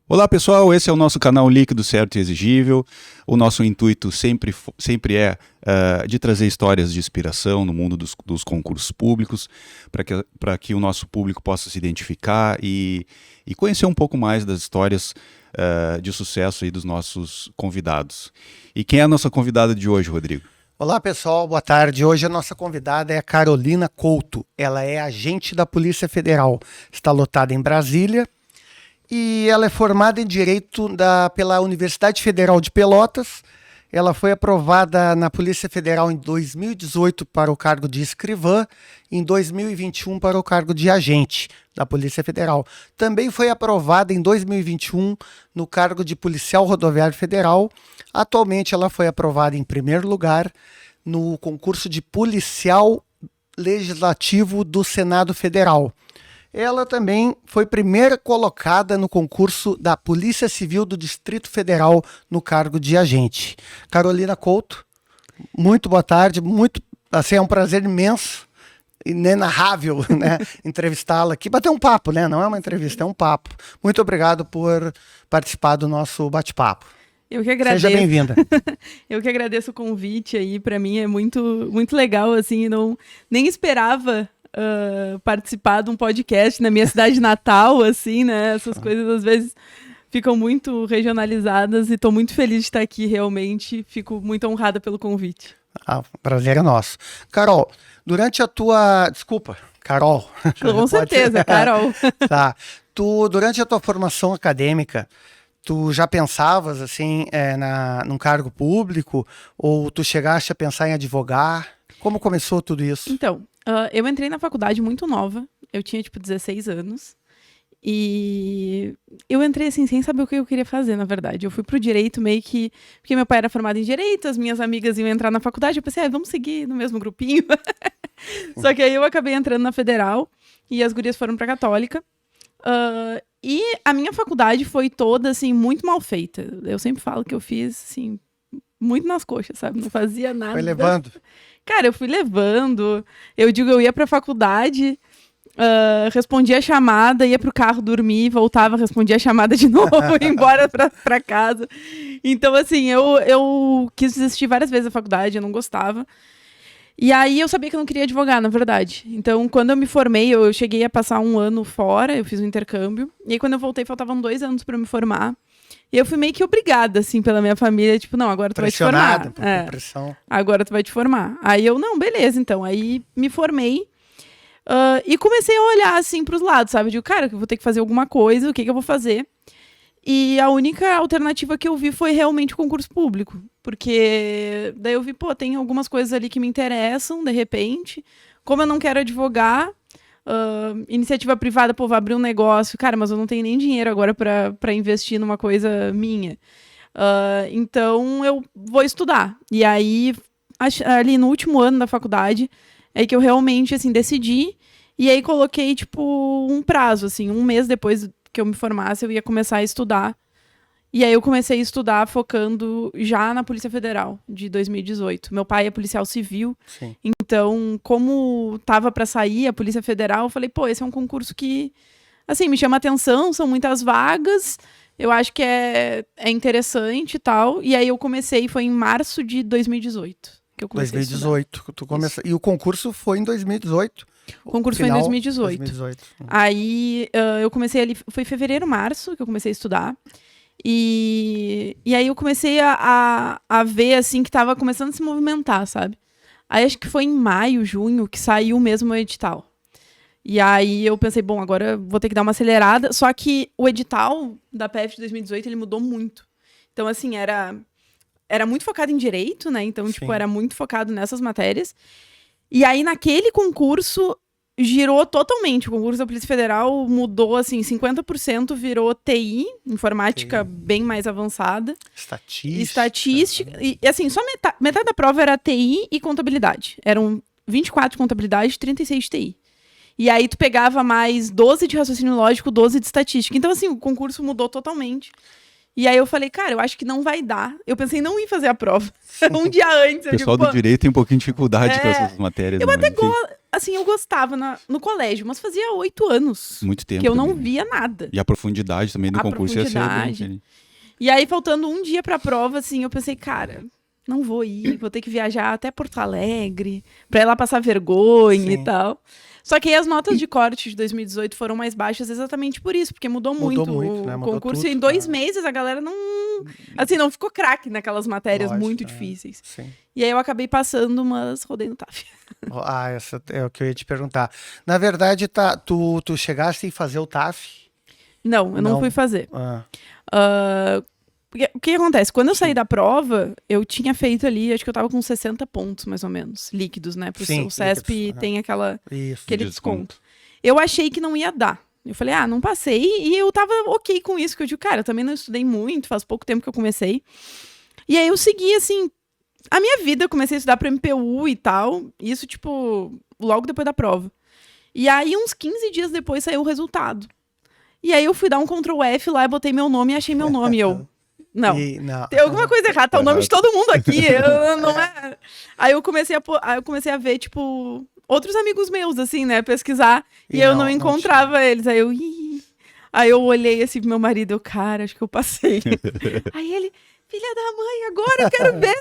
Olá pessoal, esse é o nosso canal Líquido Certo e Exigível. O nosso intuito sempre é de trazer histórias de inspiração no mundo dos concursos públicos, para que o nosso público possa se identificar e conhecer um pouco mais das histórias de sucesso aí dos nossos convidados. E quem é a nossa convidada de hoje, Rodrigo? Olá pessoal, boa tarde. Hoje a nossa convidada é a Carolina Couto. Ela é agente da Polícia Federal, está lotada em Brasília e ela é formada em Direito pela Universidade Federal de Pelotas. Ela foi aprovada na Polícia Federal em 2018 para o cargo de escrivã e em 2021 para o cargo de agente da Polícia Federal. Também foi aprovada em 2021 no cargo de policial rodoviário federal. Atualmente ela foi aprovada em primeiro lugar no concurso de policial legislativo do Senado Federal. Ela também foi primeira colocada no concurso da Polícia Civil do Distrito Federal no cargo de agente. Carolina Couto, muito boa tarde, é um prazer imenso, inenarrável, né, entrevistá-la aqui, bater um papo, né? Não é uma entrevista, é um papo. Muito obrigado por participar do nosso bate-papo. Eu que agradeço. Seja bem-vinda. Eu que agradeço o convite aí, para mim é muito legal, assim, nem esperava participar de um podcast na minha cidade natal, assim, né? Essas coisas às vezes ficam muito regionalizadas e estou muito feliz de estar aqui, realmente. Fico muito honrada pelo convite. Prazer é nosso. Carol, durante a tua... Desculpa, Carol. Com certeza, Carol. Tá. Durante a tua formação acadêmica, tu já pensavas, assim, num cargo público? Ou tu chegaste a pensar em advogar? Como começou tudo isso? Então, eu entrei na faculdade muito nova. Eu tinha, 16 anos. E eu entrei, assim, sem saber o que eu queria fazer, na verdade. Eu fui pro direito meio que... Porque meu pai era formado em direito, as minhas amigas iam entrar na faculdade. Eu pensei, vamos seguir no mesmo grupinho. Só que aí eu acabei entrando na Federal e as gurias foram pra Católica. E a minha faculdade foi toda, assim, muito mal feita. Eu sempre falo que eu fiz, assim, muito nas coxas, sabe? Não fazia nada. Foi levando? Cara, eu fui levando. Eu ia pra faculdade, respondia a chamada, ia pro carro dormir, voltava, respondia a chamada de novo, ia embora pra casa. Então, assim, eu quis desistir várias vezes da faculdade, eu não gostava. E aí eu sabia que eu não queria advogar, na verdade. Então, quando eu me formei, eu cheguei a passar 1 ano fora, eu fiz um intercâmbio. E aí, quando eu voltei, faltavam 2 anos pra eu me formar. E eu fui meio que obrigada, assim, pela minha família. Não, agora tu vai te formar. Pressão. Agora tu vai te formar. Aí eu, não, beleza, então. Aí me formei. E comecei a olhar, assim, pros lados, sabe? Digo, cara, eu vou ter que fazer alguma coisa, o que eu vou fazer? E a única alternativa que eu vi foi realmente o concurso público. Porque daí eu vi, tem algumas coisas ali que me interessam, de repente. Como eu não quero advogar, iniciativa privada, vai abrir um negócio. Cara, mas eu não tenho nem dinheiro agora para investir numa coisa minha. Então eu vou estudar. E aí, ali no último ano da faculdade, é que eu realmente, assim, decidi. E aí coloquei, um prazo, assim, 1 mês depois que eu me formasse, eu ia começar a estudar. E aí eu comecei a estudar focando já na Polícia Federal, de 2018. Meu pai é policial civil, Sim. Então, como tava para sair a Polícia Federal, eu falei, esse é um concurso que, assim, me chama atenção, são muitas vagas, eu acho que é interessante e tal. E aí eu comecei, foi em março de 2018 que eu comecei 2018, tu começou. E o concurso foi em 2018? O concurso foi em 2018. Aí eu comecei ali, foi fevereiro, março que eu comecei a estudar. E aí eu comecei a ver, assim, que tava começando a se movimentar, sabe? Aí acho que foi em maio, junho, que saiu mesmo o edital. E aí eu pensei, agora eu vou ter que dar uma acelerada. Só que o edital da PF de 2018, ele mudou muito. Então, assim, era muito focado em direito, né? Então, era muito focado nessas matérias. E aí, naquele concurso, girou totalmente. O concurso da Polícia Federal mudou, assim, 50% virou TI, informática bem mais avançada. Estatística. E, assim, só metade da prova era TI e contabilidade. Eram 24 de contabilidade e 36 de TI. E aí tu pegava mais 12 de raciocínio lógico, 12 de estatística. Então, assim, o concurso mudou totalmente. E aí eu falei, cara, eu acho que não vai dar. Eu pensei em não ir fazer a prova. Um dia antes. O pessoal do direito tem um pouquinho de dificuldade com essas matérias. Eu até gosto. assim, eu gostava no colégio, mas fazia 8 anos. Muito tempo que eu não também, né? via nada. E a profundidade também do concurso ia ser bem diferente. E aí, faltando um dia pra prova, assim, eu pensei, cara, não vou ir, vou ter que viajar até Porto Alegre, pra ir lá passar vergonha e tal. Só que aí as notas de corte de 2018 foram mais baixas exatamente por isso, porque mudou muito né? o Mudou concurso. tudo, E em 2 meses a galera não ficou craque naquelas matérias muito difíceis. Sim. E aí eu acabei passando, mas rodei no TAF. Essa é o que eu ia te perguntar. Na verdade, tu chegaste a fazer o TAF? Não, eu não fui fazer. O que acontece? Quando eu saí da prova, eu tinha feito ali, acho que eu tava com 60 pontos, mais ou menos, líquidos, né? Porque o CESP tem aquele desconto. Eu achei que não ia dar. Eu falei, não passei. E eu tava ok com isso, que eu digo, cara, eu também não estudei muito, faz pouco tempo que eu comecei. E aí eu segui, assim, a minha vida. Eu comecei a estudar pra MPU e tal. Isso, tipo, logo depois da prova. E aí, uns 15 dias depois, saiu o resultado. E aí eu fui dar um Ctrl F lá, botei meu nome e achei meu nome. E eu... Não, tem alguma coisa errada, tá o nome de todo mundo aqui. Não é... Aí eu comecei a ver, tipo, outros amigos meus, assim, né, pesquisar, e eu não encontrava eles. Aí eu olhei assim pro meu marido, cara, acho que eu passei. Aí ele, filha da mãe, agora eu quero ver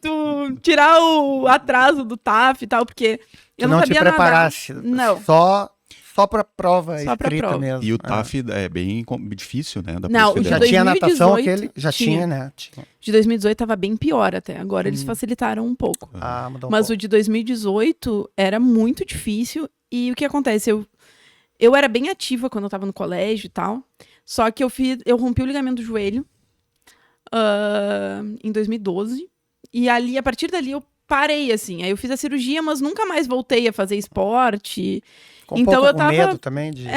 tu tirar o atraso do TAF e tal, porque eu não sabia nada. Não te preparasse. Não. Só pra prova Só pra escrita prova. mesmo. E o TAF é bem difícil, né? Da Não, Polícia já Federal. tinha natação 2018 aquele? Já tinha, né? De 2018 tava bem pior até. Agora eles facilitaram um pouco. Mudou Mas pouco. o de 2018 era muito difícil. E o que acontece? Eu era bem ativa quando eu tava no colégio e tal. Só que eu rompi o ligamento do joelho em 2012. E ali, a partir dali, eu parei, assim. Aí eu fiz a cirurgia, mas nunca mais voltei a fazer esporte. Com então eu tava medo também de...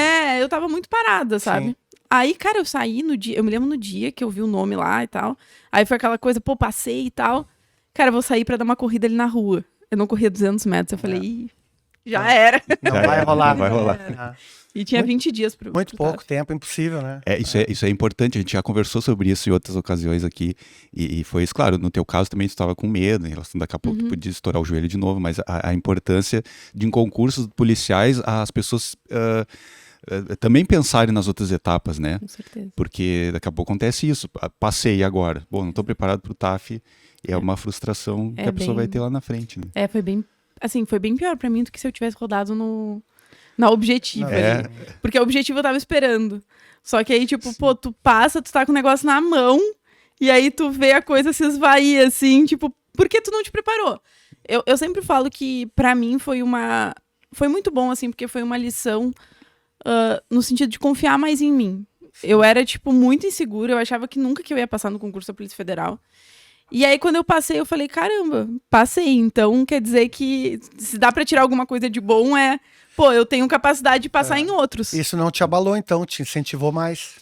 eu tava muito parada, sabe? Sim. Aí, cara, eu saí no dia, eu me lembro no dia que eu vi o nome lá e tal. Aí foi aquela coisa, passei e tal. Cara, eu vou sair pra dar uma corrida ali na rua. Eu não corria 200 metros, eu falei, já era. Não vai rolar. Não vai rolar. E tinha 20 dias pro Muito pouco TAF. tempo, impossível, né? Isso é importante, a gente já conversou sobre isso em outras ocasiões aqui, e foi isso, claro, no teu caso também tu estava com medo, em relação daqui a pouco tu podia estourar o joelho de novo, mas a importância de em concursos policiais as pessoas também pensarem nas outras etapas, né? Com certeza. Porque daqui a pouco acontece isso, passei agora, não estou preparado para o TAF, é uma frustração que a pessoa vai ter lá na frente, né? Foi bem pior pra mim do que se eu tivesse rodado na Objetiva. Ali. Porque a Objetiva eu tava esperando. Só que aí, tipo, tu passa, tu tá com o negócio na mão, e aí tu vê a coisa se esvair, assim, tipo, por que tu não te preparou? Eu sempre falo que, pra mim, foi muito bom, assim, porque foi uma lição no sentido de confiar mais em mim. Eu era, tipo, muito insegura, eu achava que nunca que eu ia passar no concurso da Polícia Federal. E aí, quando eu passei, eu falei, caramba, passei. Então, quer dizer que se dá pra tirar alguma coisa de bom, eu tenho capacidade de passar em outros. Isso não te abalou, então? Te incentivou mais?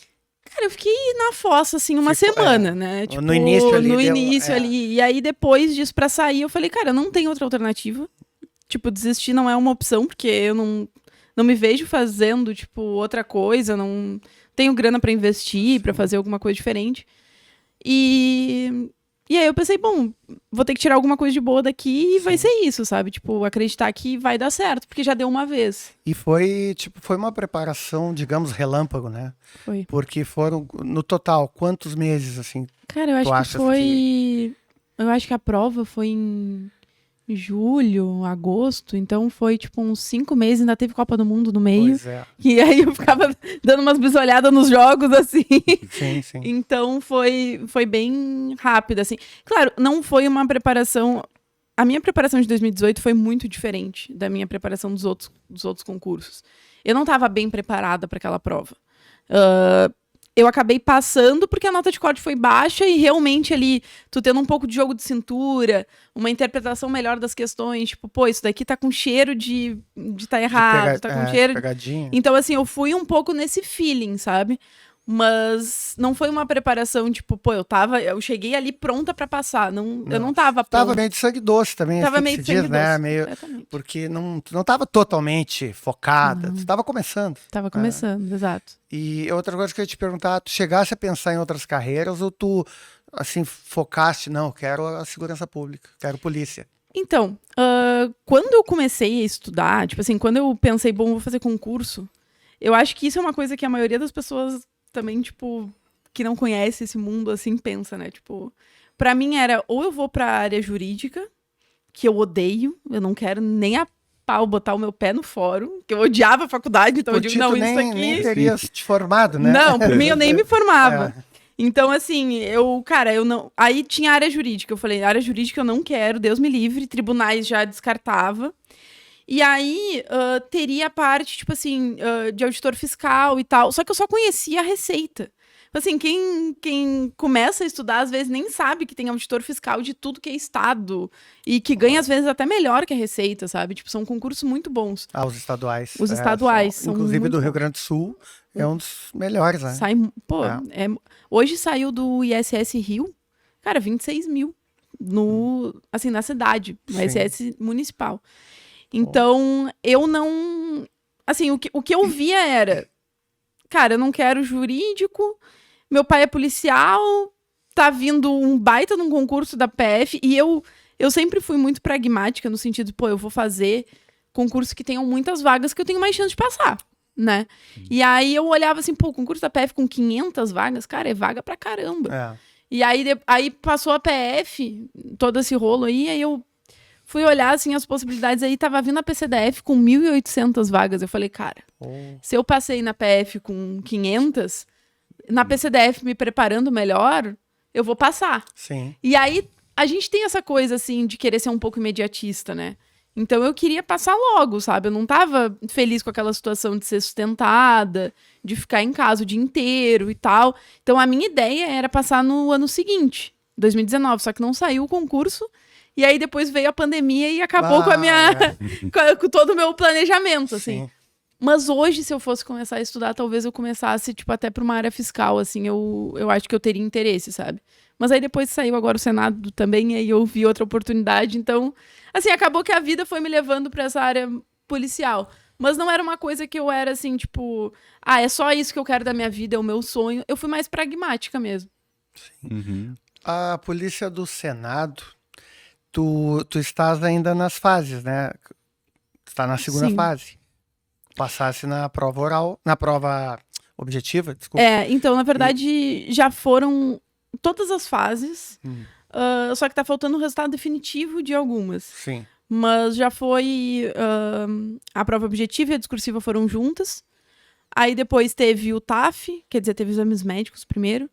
Cara, eu fiquei na fossa, assim, uma semana, né? Tipo, no início ali. Ali. E aí, depois disso, pra sair, eu falei, cara, não tem outra alternativa. Tipo, desistir não é uma opção, porque eu não me vejo fazendo, tipo, outra coisa. Não tenho grana pra investir, pra fazer alguma coisa diferente. E aí eu pensei, vou ter que tirar alguma coisa de boa daqui e vai ser isso, sabe? Tipo, acreditar que vai dar certo, porque já deu uma vez. E foi uma preparação, digamos, relâmpago, né? Foi. Porque foram, no total, quantos meses, assim? Cara, eu acho que foi... Eu acho que a prova foi em julho, agosto, então foi tipo uns 5 meses, ainda teve Copa do Mundo no meio. Pois é. E aí eu ficava dando umas bisolhadas nos jogos, assim. Sim. Então foi bem rápido, assim. Claro, não foi uma preparação... A minha preparação de 2018 foi muito diferente da minha preparação dos outros concursos. Eu não estava bem preparada para aquela prova. Eu acabei passando porque a nota de corte foi baixa e realmente ali, tu tendo um pouco de jogo de cintura, uma interpretação melhor das questões, tipo, isso daqui tá com cheiro de tá errado, tá com cheiro... Pegadinha. Então, assim, eu fui um pouco nesse feeling, sabe? Mas não foi uma preparação, tipo, eu cheguei ali pronta pra passar. Eu não tava pronta. Tava meio de sangue doce também. Tava assim meio que de se sangue diz, doce. Né? Exatamente. Porque não tava totalmente focada. Tu tava começando. Tava começando, exato. E outra coisa que eu ia te perguntar, tu chegasse a pensar em outras carreiras ou tu, assim, focaste, não, quero a segurança pública, quero polícia? Então, quando eu comecei a estudar, tipo assim, quando eu pensei, bom, vou fazer concurso, eu acho que isso é uma coisa que a maioria das pessoas também, tipo, que não conhece esse mundo, assim, pensa, né? Tipo, pra mim era, ou eu vou pra área jurídica, que eu odeio, eu não quero nem a pau botar o meu pé no fórum, que eu odiava a faculdade, então eu digo, não, isso aqui... nem teria te formado, né? Não, por mim eu nem me formava. Então, assim, eu não... Aí tinha área jurídica, eu falei, área jurídica eu não quero, Deus me livre, tribunais já descartava. E aí, teria a parte, tipo assim, de auditor fiscal e tal, só que eu só conhecia a Receita. Assim, quem começa a estudar, às vezes, nem sabe que tem auditor fiscal de tudo que é estado. E que ganha, às vezes, até melhor que a Receita, sabe? Tipo, são concursos muito bons. Os estaduais. Os estaduais. Inclusive do Rio Grande do Sul, é um dos melhores, né? Hoje saiu do ISS Rio, cara, 26 mil. Assim, na cidade, no ISS municipal. Então, eu não... Assim, o que eu via era... Cara, eu não quero jurídico, meu pai é policial, tá vindo um baita num concurso da PF, e eu sempre fui muito pragmática, no sentido, pô, eu vou fazer concursos que tenham muitas vagas que eu tenho mais chance de passar, né? E aí eu olhava assim, pô, o concurso da PF com 500 vagas, cara, é vaga pra caramba. E aí passou a PF, todo esse rolo aí eu fui olhar, assim, as possibilidades aí, tava vindo a PCDF com 1.800 vagas. Eu falei, cara, se eu passei na PF com 500, na PCDF me preparando melhor, eu vou passar. Sim. E aí, a gente tem essa coisa, assim, de querer ser um pouco imediatista, né? Então, eu queria passar logo, sabe? Eu não tava feliz com aquela situação de ser sustentada, de ficar em casa o dia inteiro e tal. Então, a minha ideia era passar no ano seguinte, 2019, só que não saiu o concurso. E aí depois veio a pandemia e acabou com a minha com todo o meu planejamento, assim. Sim. Mas hoje, se eu fosse começar a estudar, talvez eu começasse, tipo, até para uma área fiscal, assim, eu acho que eu teria interesse, sabe? Mas aí depois saiu agora o Senado também, e aí eu vi outra oportunidade. Então, assim, acabou que a vida foi me levando para essa área policial. Mas não era uma coisa que eu era, assim, tipo... é só isso que eu quero da minha vida, é o meu sonho. Eu fui mais pragmática mesmo. Sim. Uhum. A Polícia do Senado... Tu estás ainda nas fases, né? Está na segunda fase. Passasse na prova oral, na prova objetiva, desculpa. Então, na verdade, já foram todas as fases, só que tá faltando o resultado definitivo de algumas. Sim. Mas já foi... a prova objetiva e a discursiva foram juntas. Aí depois teve o TAF, quer dizer, teve exames médicos primeiro.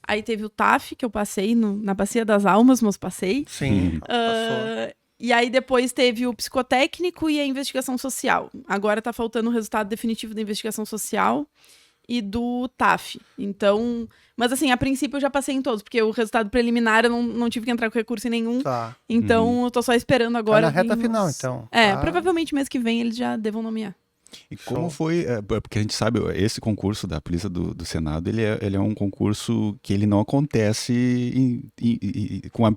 Aí teve o TAF, que eu passei na Bacia das Almas, mas passei. Sim, passou. E aí depois teve o psicotécnico e a investigação social. Agora tá faltando o resultado definitivo da investigação social e do TAF. Então... Mas assim, a princípio eu já passei em todos, porque o resultado preliminar eu não tive que entrar com recurso em nenhum. Tá. Então eu tô só esperando agora. Tá na reta final, então. Provavelmente mês que vem eles já devam nomear. E como foi, porque a gente sabe, esse concurso da Polícia do Senado, ele é um concurso que ele não acontece com uma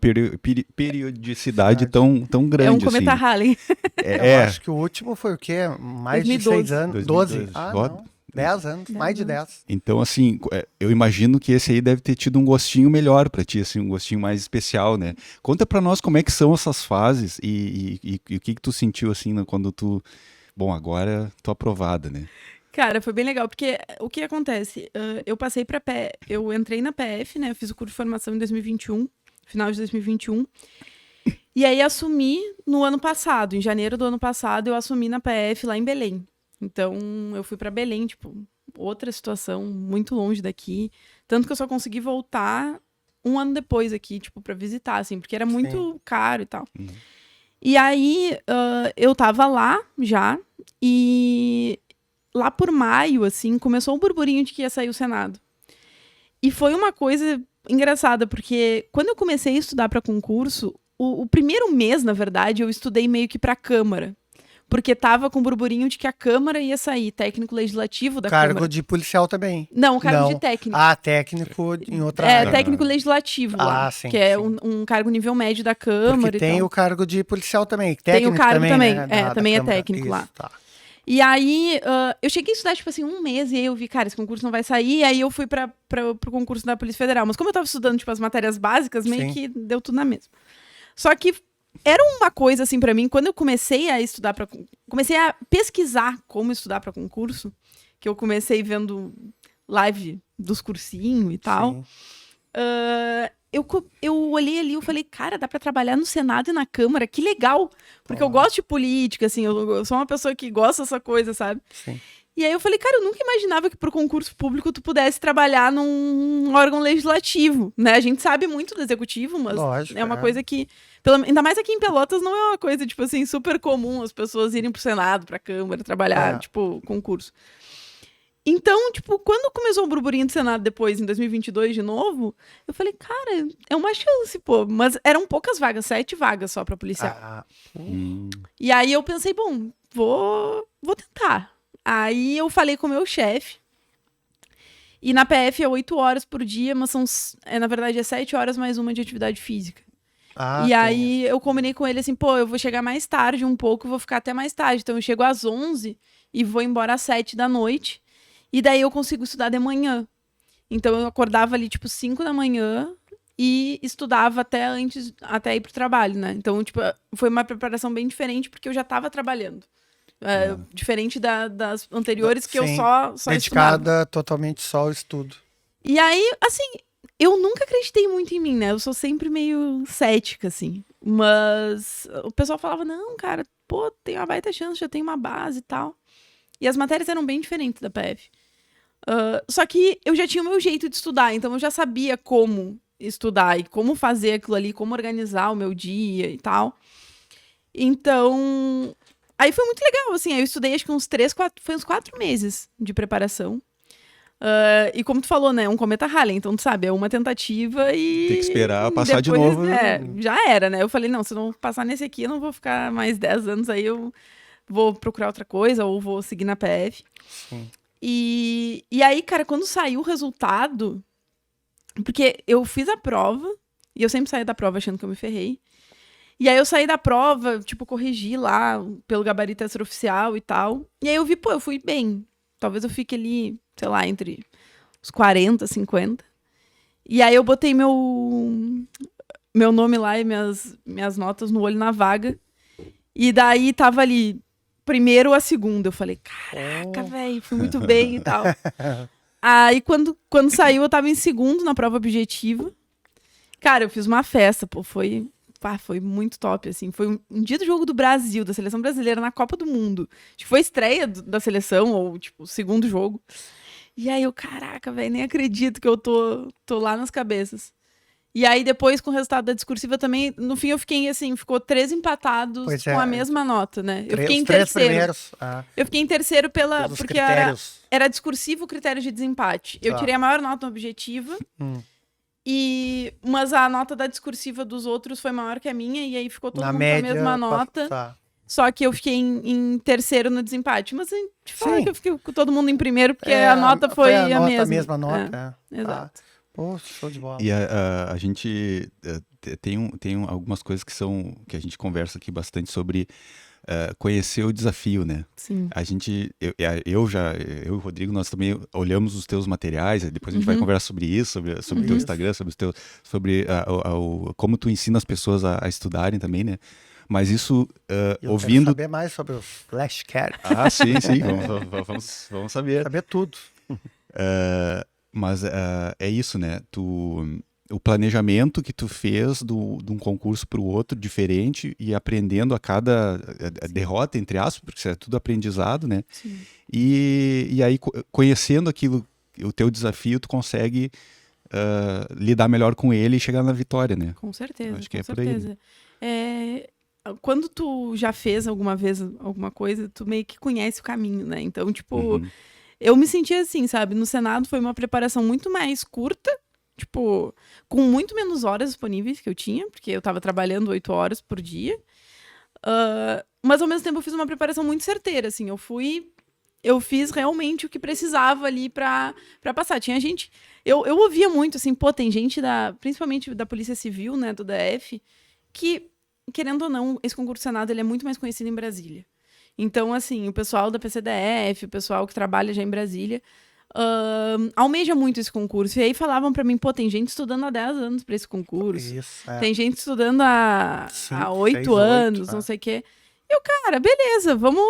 periodicidade tão grande. É um cometa assim. Halley. Eu acho que o último foi o quê? Mais 2012. de 6 anos? 2012. 12? Não. 10 anos, mais de 10. Então, assim, eu imagino que esse aí deve ter tido um gostinho melhor pra ti, assim, um gostinho mais especial, né? Conta pra nós como é que são essas fases e o que tu sentiu, assim, quando tu... Bom, agora tô aprovada, né? Cara, foi bem legal, porque o que acontece? Eu passei pra PF, eu entrei na PF, né? Eu fiz o curso de formação em 2021, final de 2021. E aí assumi no ano passado, em janeiro do ano passado, eu assumi na PF lá em Belém. Então, eu fui pra Belém, tipo, outra situação, muito longe daqui. Tanto que eu só consegui voltar um ano depois aqui, tipo, pra visitar, assim, porque era muito caro e tal. E aí, eu tava lá já, e lá por maio, assim, começou um burburinho de que ia sair o Senado. E foi uma coisa engraçada, porque quando eu comecei a estudar para concurso, o primeiro mês, na verdade, eu estudei meio que para a Câmara. Porque tava com burburinho de que a Câmara ia sair, técnico legislativo da Câmara. Cargo de policial também? Não, cargo de técnico. Técnico em outra área. Técnico legislativo lá, sim, que é um cargo nível médio da Câmara. Porque tem o cargo de policial também, técnico tem o cargo também, né, também é técnico lá. Tá. E aí, eu cheguei a estudar, tipo assim, um mês, e aí eu vi, cara, esse concurso não vai sair, e aí eu fui pro concurso da Polícia Federal. Mas como eu tava estudando, tipo, as matérias básicas, meio que deu tudo na mesma. Só que era uma coisa, assim, pra mim, quando eu comecei a estudar comecei a pesquisar como estudar pra concurso, que eu comecei vendo live dos cursinhos e tal. Eu olhei ali e falei, cara, dá pra trabalhar no Senado e na Câmara, que legal. Porque eu gosto de política, assim, eu sou uma pessoa que gosta dessa coisa, sabe? Sim. E aí eu falei, cara, eu nunca imaginava que pro concurso público tu pudesse trabalhar num órgão legislativo, né? A gente sabe muito do executivo, mas Lógico, é uma coisa que, ainda mais aqui em Pelotas, não é uma coisa, tipo assim, super comum as pessoas irem pro Senado, pra Câmara, trabalhar, tipo, concurso. Então, tipo, quando começou o burburinho do Senado depois, em 2022 de novo, eu falei, cara, é uma chance, pô. Mas eram poucas vagas, 7 vagas só pra policial. E aí eu pensei, bom, vou tentar. Aí eu falei com o meu chefe. E na PF é 8 horas por dia, mas na verdade é 7 horas mais uma de atividade física. E aí eu combinei com ele assim, pô, eu vou chegar mais tarde um pouco, vou ficar até mais tarde. Então eu chego às 11 e vou embora às 7 da noite. E daí eu consigo estudar de manhã. Então eu acordava ali, tipo, 5 da manhã e estudava até ir pro trabalho, né? Então, tipo, foi uma preparação bem diferente, porque eu já tava trabalhando. Diferente das anteriores, que eu só dedicada estudava. totalmente só ao estudo. E aí, assim, eu nunca acreditei muito em mim, né? Eu sou sempre meio cética, assim. Mas o pessoal falava, não, cara, pô, tem uma baita chance, já tem uma base e tal. E as matérias eram bem diferentes da PF. Só que eu já tinha o meu jeito de estudar, então eu já sabia como estudar e como fazer aquilo ali, como organizar o meu dia e tal. Então, aí foi muito legal, assim, eu estudei acho que uns 4 meses de preparação. E como tu falou, né, um cometa Halley, então tu sabe, é uma tentativa e... Tem que esperar passar de novo. Já era, né? Eu falei, não, se eu não passar nesse aqui, eu não vou ficar mais 10 anos, aí eu vou procurar outra coisa ou vou seguir na PF. Sim. E aí, cara, quando saiu o resultado... Porque eu fiz a prova, e eu sempre saía da prova achando que eu me ferrei. E aí eu saí da prova, tipo, corrigi lá pelo gabarito extraoficial e tal. E aí eu vi, pô, eu fui bem. Talvez eu fique ali, sei lá, entre os 40, 50. E aí eu botei meu nome lá e minhas notas no olho na vaga. E daí tava ali, primeiro a segunda. Eu falei, caraca, velho, fui muito bem e tal. Aí quando saiu, eu tava em segundo na prova objetiva. Cara, eu fiz uma festa, pô, foi muito top, assim. Foi um dia do Jogo do Brasil, da Seleção Brasileira, na Copa do Mundo. Acho que foi a estreia da seleção, ou, tipo, o segundo jogo. E aí eu, caraca, velho, nem acredito que eu tô lá nas cabeças. E aí depois, com o resultado da discursiva também, no fim eu fiquei, assim, ficou 3 empatados com a mesma nota, né? Eu fiquei em terceiro. Primeiros, eu fiquei em terceiro porque era discursivo o critério de desempate. Eu tirei a maior nota objetiva. Mas a nota da discursiva dos outros foi maior que a minha, e aí ficou todo mundo com a mesma nota. Só que eu fiquei em terceiro no desempate. Mas te falar que eu fiquei com todo mundo em primeiro, porque a nota foi a mesma. A mesma nota, Exato. Pô, show de bola. E a gente tem algumas coisas que a gente conversa aqui bastante sobre conhecer o desafio, né? Sim. A gente, eu e o Rodrigo, nós também olhamos os teus materiais, depois a gente vai conversar sobre isso, sobre o teu Instagram, sobre como tu ensina as pessoas a estudarem também, né? Mas isso, ouvindo... Eu quero saber mais sobre os flashcards. Sim, vamos saber. Saber tudo. Mas é isso, né? O planejamento que tu fez de um concurso para o outro, diferente, e aprendendo a cada derrota, entre aspas, porque isso é tudo aprendizado, né? Sim. E aí, conhecendo aquilo, o teu desafio, tu consegue lidar melhor com ele e chegar na vitória, né? Com certeza, acho que com é por aí, certeza. Quando tu já fez alguma vez alguma coisa, tu meio que conhece o caminho, né? Então, tipo... Eu me senti assim, sabe? No Senado foi uma preparação muito mais curta, tipo, com muito menos horas disponíveis que eu tinha, porque eu tava trabalhando 8 horas por dia. Mas ao mesmo tempo eu fiz uma preparação muito certeira, assim. Eu fiz realmente o que precisava ali pra passar. Tinha gente... Eu ouvia muito, assim, pô, tem gente principalmente da Polícia Civil, né, do DF, que, querendo ou não, esse concurso do Senado, ele é muito mais conhecido em Brasília. Então, assim, o pessoal da PCDF, o pessoal que trabalha já em Brasília, almeja muito esse concurso. E aí falavam pra mim, pô, tem gente estudando há 10 anos pra esse concurso. Isso, tem gente estudando há 8 anos, não sei o quê. E eu, cara, beleza, vamos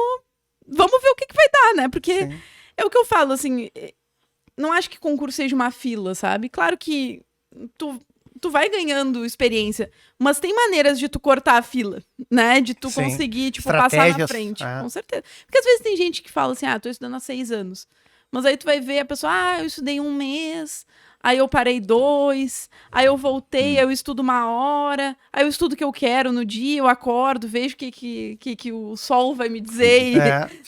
ver o que vai dar, né? Porque é o que eu falo, assim, não acho que concurso seja uma fila, sabe? Claro que tu vai ganhando experiência, mas tem maneiras de tu cortar a fila, né? De tu conseguir, tipo, passar na frente. Com certeza. Porque às vezes tem gente que fala assim, tô estudando há 6 anos. Mas aí tu vai ver a pessoa, eu estudei 1 mês, aí eu parei 2, aí eu voltei, eu estudo 1 hora, aí eu estudo o que eu quero no dia, eu acordo, vejo o que o sol vai me dizer,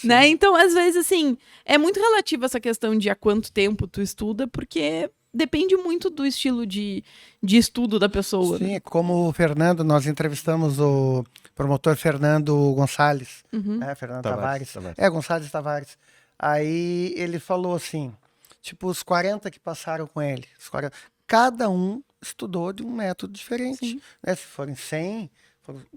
né? Então, às vezes, assim, é muito relativo essa questão de há quanto tempo tu estuda, porque depende muito do estilo de estudo da pessoa. Sim, como o Fernando, nós entrevistamos o promotor Fernando Gonçalves, Fernando Tavares. Gonçalves Tavares. Aí ele falou assim, tipo, os 40 que passaram com ele, cada um estudou de um método diferente. Né? Se forem 100,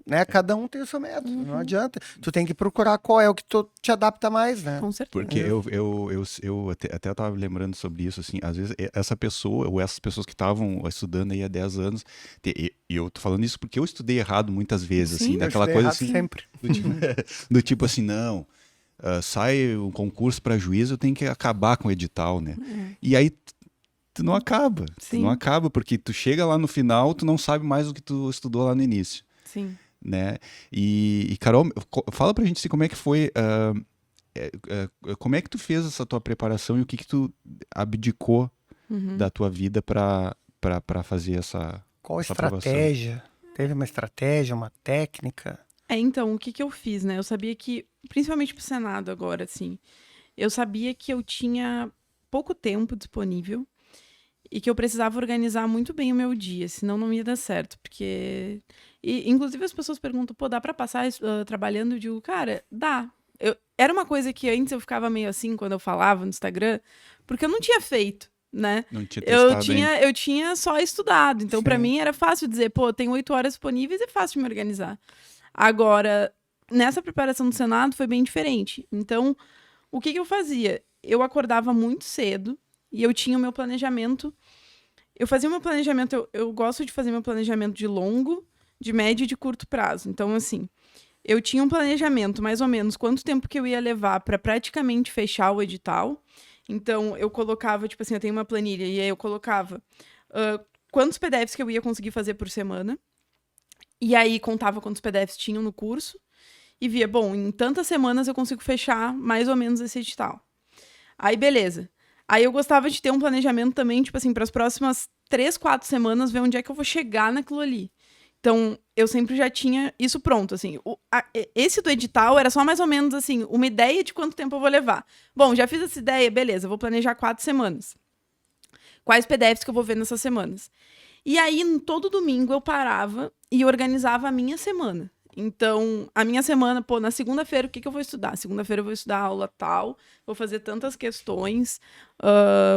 né? Cada um tem o seu método, não adianta. Tu tem que procurar qual é o que tu te adapta mais, né? Com certeza. Porque eu até estava lembrando sobre isso, assim, às vezes essa pessoa, ou essas pessoas que estavam estudando aí há 10 anos, e eu tô falando isso porque eu estudei errado muitas vezes, assim, daquela coisa assim, sempre. Do tipo assim, não... sai um concurso para juiz, eu tenho que acabar com o edital, né? E aí tu não acaba. Tu não acaba, porque tu chega lá no final, tu não sabe mais o que tu estudou lá no início. Sim. Né? E Carol, fala pra gente assim, como é que foi, como é que tu fez essa tua preparação e o que tu abdicou da tua vida para fazer essa Qual essa estratégia? Teve uma estratégia, uma técnica? Então, o que eu fiz, né? Eu sabia que, principalmente pro Senado agora, assim, eu sabia que eu tinha pouco tempo disponível e que eu precisava organizar muito bem o meu dia, senão não ia dar certo, porque... inclusive as pessoas perguntam, dá pra passar trabalhando? Eu digo, cara, dá. Era uma coisa que antes eu ficava meio assim, quando eu falava no Instagram, porque eu não tinha feito, né? Não tinha testado eu tinha só estudado, então pra mim era fácil dizer, tenho 8 horas disponíveis, é fácil de me organizar. Agora, nessa preparação do Senado foi bem diferente. Então, o que eu fazia? Eu acordava muito cedo e eu tinha o meu planejamento. Eu fazia o meu planejamento, eu gosto de fazer meu planejamento de longo, de médio e de curto prazo. Então, assim, eu tinha um planejamento, mais ou menos, quanto tempo que eu ia levar para praticamente fechar o edital. Então, eu colocava, tipo assim, eu tenho uma planilha, e aí eu colocava quantos PDFs que eu ia conseguir fazer por semana. E aí contava quantos PDFs tinham no curso e via, em tantas semanas eu consigo fechar mais ou menos esse edital. Aí, beleza. Aí eu gostava de ter um planejamento também, tipo assim, para as próximas 3, 4 semanas, ver onde é que eu vou chegar naquilo ali. Então, eu sempre já tinha isso pronto, assim. Esse do edital era só mais ou menos, assim, uma ideia de quanto tempo eu vou levar. Bom, já fiz essa ideia, beleza, vou planejar 4 semanas. Quais PDFs que eu vou ver nessas semanas? E aí, todo domingo, eu parava e organizava a minha semana. Então, a minha semana, na segunda-feira, o que eu vou estudar? Segunda-feira eu vou estudar a aula tal, vou fazer tantas questões,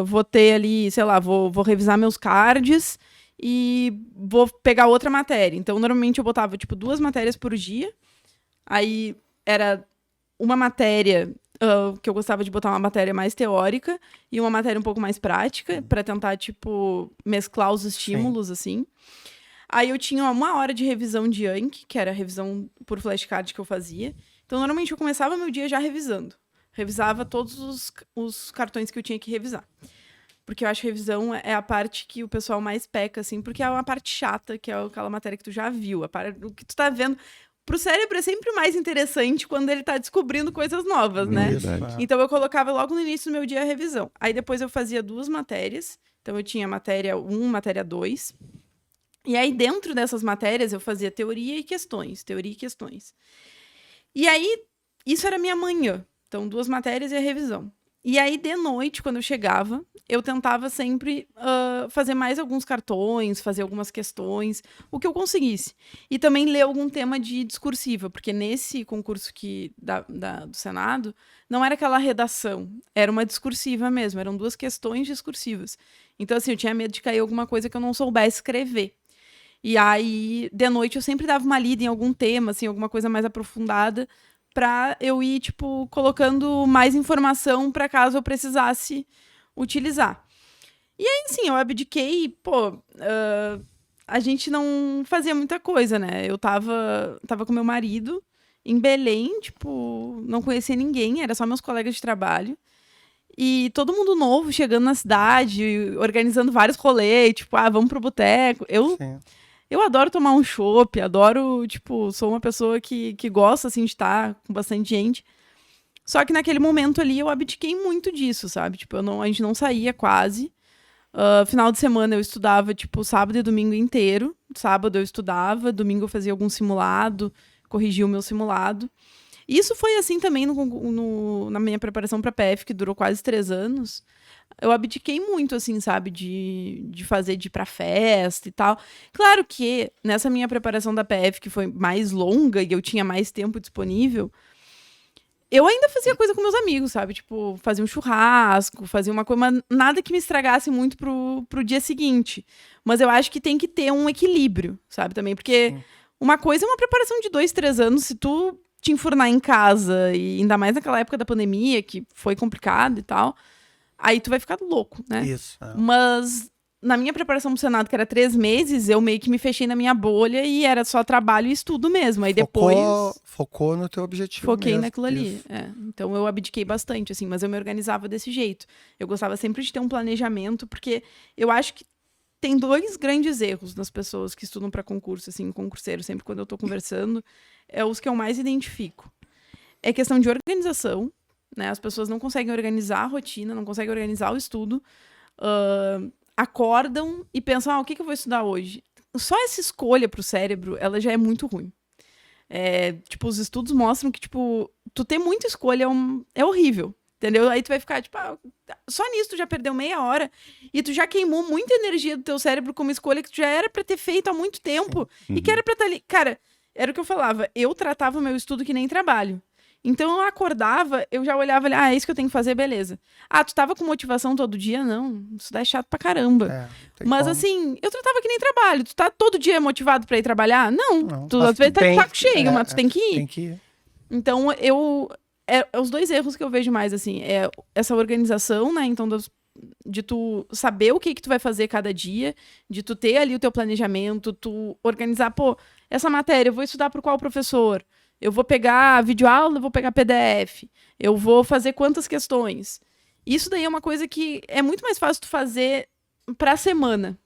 vou ter ali, sei lá, vou revisar meus cards e vou pegar outra matéria. Então, normalmente eu botava, 2 matérias por dia. Aí, era uma matéria... que eu gostava de botar uma matéria mais teórica e uma matéria um pouco mais prática, para tentar, mesclar os estímulos, assim. Aí eu tinha 1 hora de revisão de Anki, que era a revisão por flashcard que eu fazia. Então, normalmente, eu começava meu dia já revisando. Revisava todos os cartões que eu tinha que revisar. Porque eu acho que revisão é a parte que o pessoal mais peca, assim, porque é uma parte chata, que é aquela matéria que tu já viu. O que tu tá vendo... Pro cérebro é sempre mais interessante quando ele tá descobrindo coisas novas, né? Então eu colocava logo no início do meu dia a revisão. Aí depois eu fazia 2 matérias. Então eu tinha matéria 1, matéria 2. E aí dentro dessas matérias eu fazia teoria e questões. E aí isso era minha manhã. Então 2 matérias e a revisão. E aí de noite, quando eu chegava, eu tentava sempre fazer mais alguns cartões, fazer algumas questões, o que eu conseguisse. E também ler algum tema de discursiva, porque nesse concurso do Senado, não era aquela redação, era uma discursiva mesmo, eram 2 questões discursivas. Então, assim, eu tinha medo de cair alguma coisa que eu não soubesse escrever. E aí, de noite, eu sempre dava uma lida em algum tema, assim, alguma coisa mais aprofundada, pra eu ir, colocando mais informação para caso eu precisasse utilizar. E aí, sim, eu abdiquei, a gente não fazia muita coisa, né? Eu tava com meu marido em Belém, tipo, não conhecia ninguém, era só meus colegas de trabalho. E todo mundo novo chegando na cidade, organizando vários rolês, tipo, vamos pro boteco. Eu adoro tomar um chopp, adoro, tipo, sou uma pessoa que gosta, assim, de estar com bastante gente. Só que naquele momento ali eu abdiquei muito disso, sabe? Tipo, a gente não saía quase. Final de semana eu estudava, tipo, sábado e domingo inteiro. Sábado eu estudava, domingo eu fazia algum simulado, corrigia o meu simulado. Isso foi assim também na minha preparação para a PF, que durou quase 3 anos. Eu abdiquei muito, assim, sabe, de ir pra festa e tal. Claro que nessa minha preparação da PF, que foi mais longa e eu tinha mais tempo disponível, eu ainda fazia coisa com meus amigos, sabe? Tipo, fazia um churrasco, fazia uma coisa, mas nada que me estragasse muito pro dia seguinte. Mas eu acho que tem que ter um equilíbrio, sabe? Também, porque uma coisa é uma preparação de 2, 3 anos, se tu te enfurnar em casa, e ainda mais naquela época da pandemia, que foi complicado e tal, aí tu vai ficar louco, né? Isso. Mas na minha preparação pro Senado, que era 3 meses, eu meio que me fechei na minha bolha e era só trabalho e estudo mesmo. Aí depois... Focou no teu objetivo Foquei mesmo. naquilo ali. Então eu abdiquei bastante, assim, mas eu me organizava desse jeito. Eu gostava sempre de ter um planejamento, porque eu acho que tem 2 grandes erros nas pessoas que estudam para concurso, assim, concurseiro, sempre quando eu tô conversando, é os que eu mais identifico. É questão de organização, né? As pessoas não conseguem organizar a rotina, não conseguem organizar o estudo, acordam e pensam, o que eu vou estudar hoje? Só essa escolha pro cérebro, ela já é muito ruim. Tipo, os estudos mostram que, tipo, tu ter muita escolha é horrível, entendeu? Aí tu vai ficar, tipo, só nisso tu já perdeu meia hora e tu já queimou muita energia do teu cérebro com uma escolha que tu já era pra ter feito há muito tempo e que era pra estar ali. Cara, era o que eu falava, eu tratava o meu estudo que nem trabalho. Então eu acordava, eu já olhava ali, é isso que eu tenho que fazer, beleza. Tu tava com motivação todo dia? Não, isso dá chato pra caramba. Mas assim, eu tratava que nem trabalho. Tu tá todo dia motivado pra ir trabalhar? Não. Tu às vezes tá de saco cheio, mas tu tem que ir. Tem que ir. Então os 2 erros que eu vejo mais, assim, é essa organização, né? Então, de tu saber o que tu vai fazer cada dia, de tu ter ali o teu planejamento, tu organizar, essa matéria eu vou estudar por qual professor? Eu vou pegar videoaula, eu vou pegar PDF. Eu vou fazer quantas questões? Isso daí é uma coisa que é muito mais fácil tu fazer pra semana.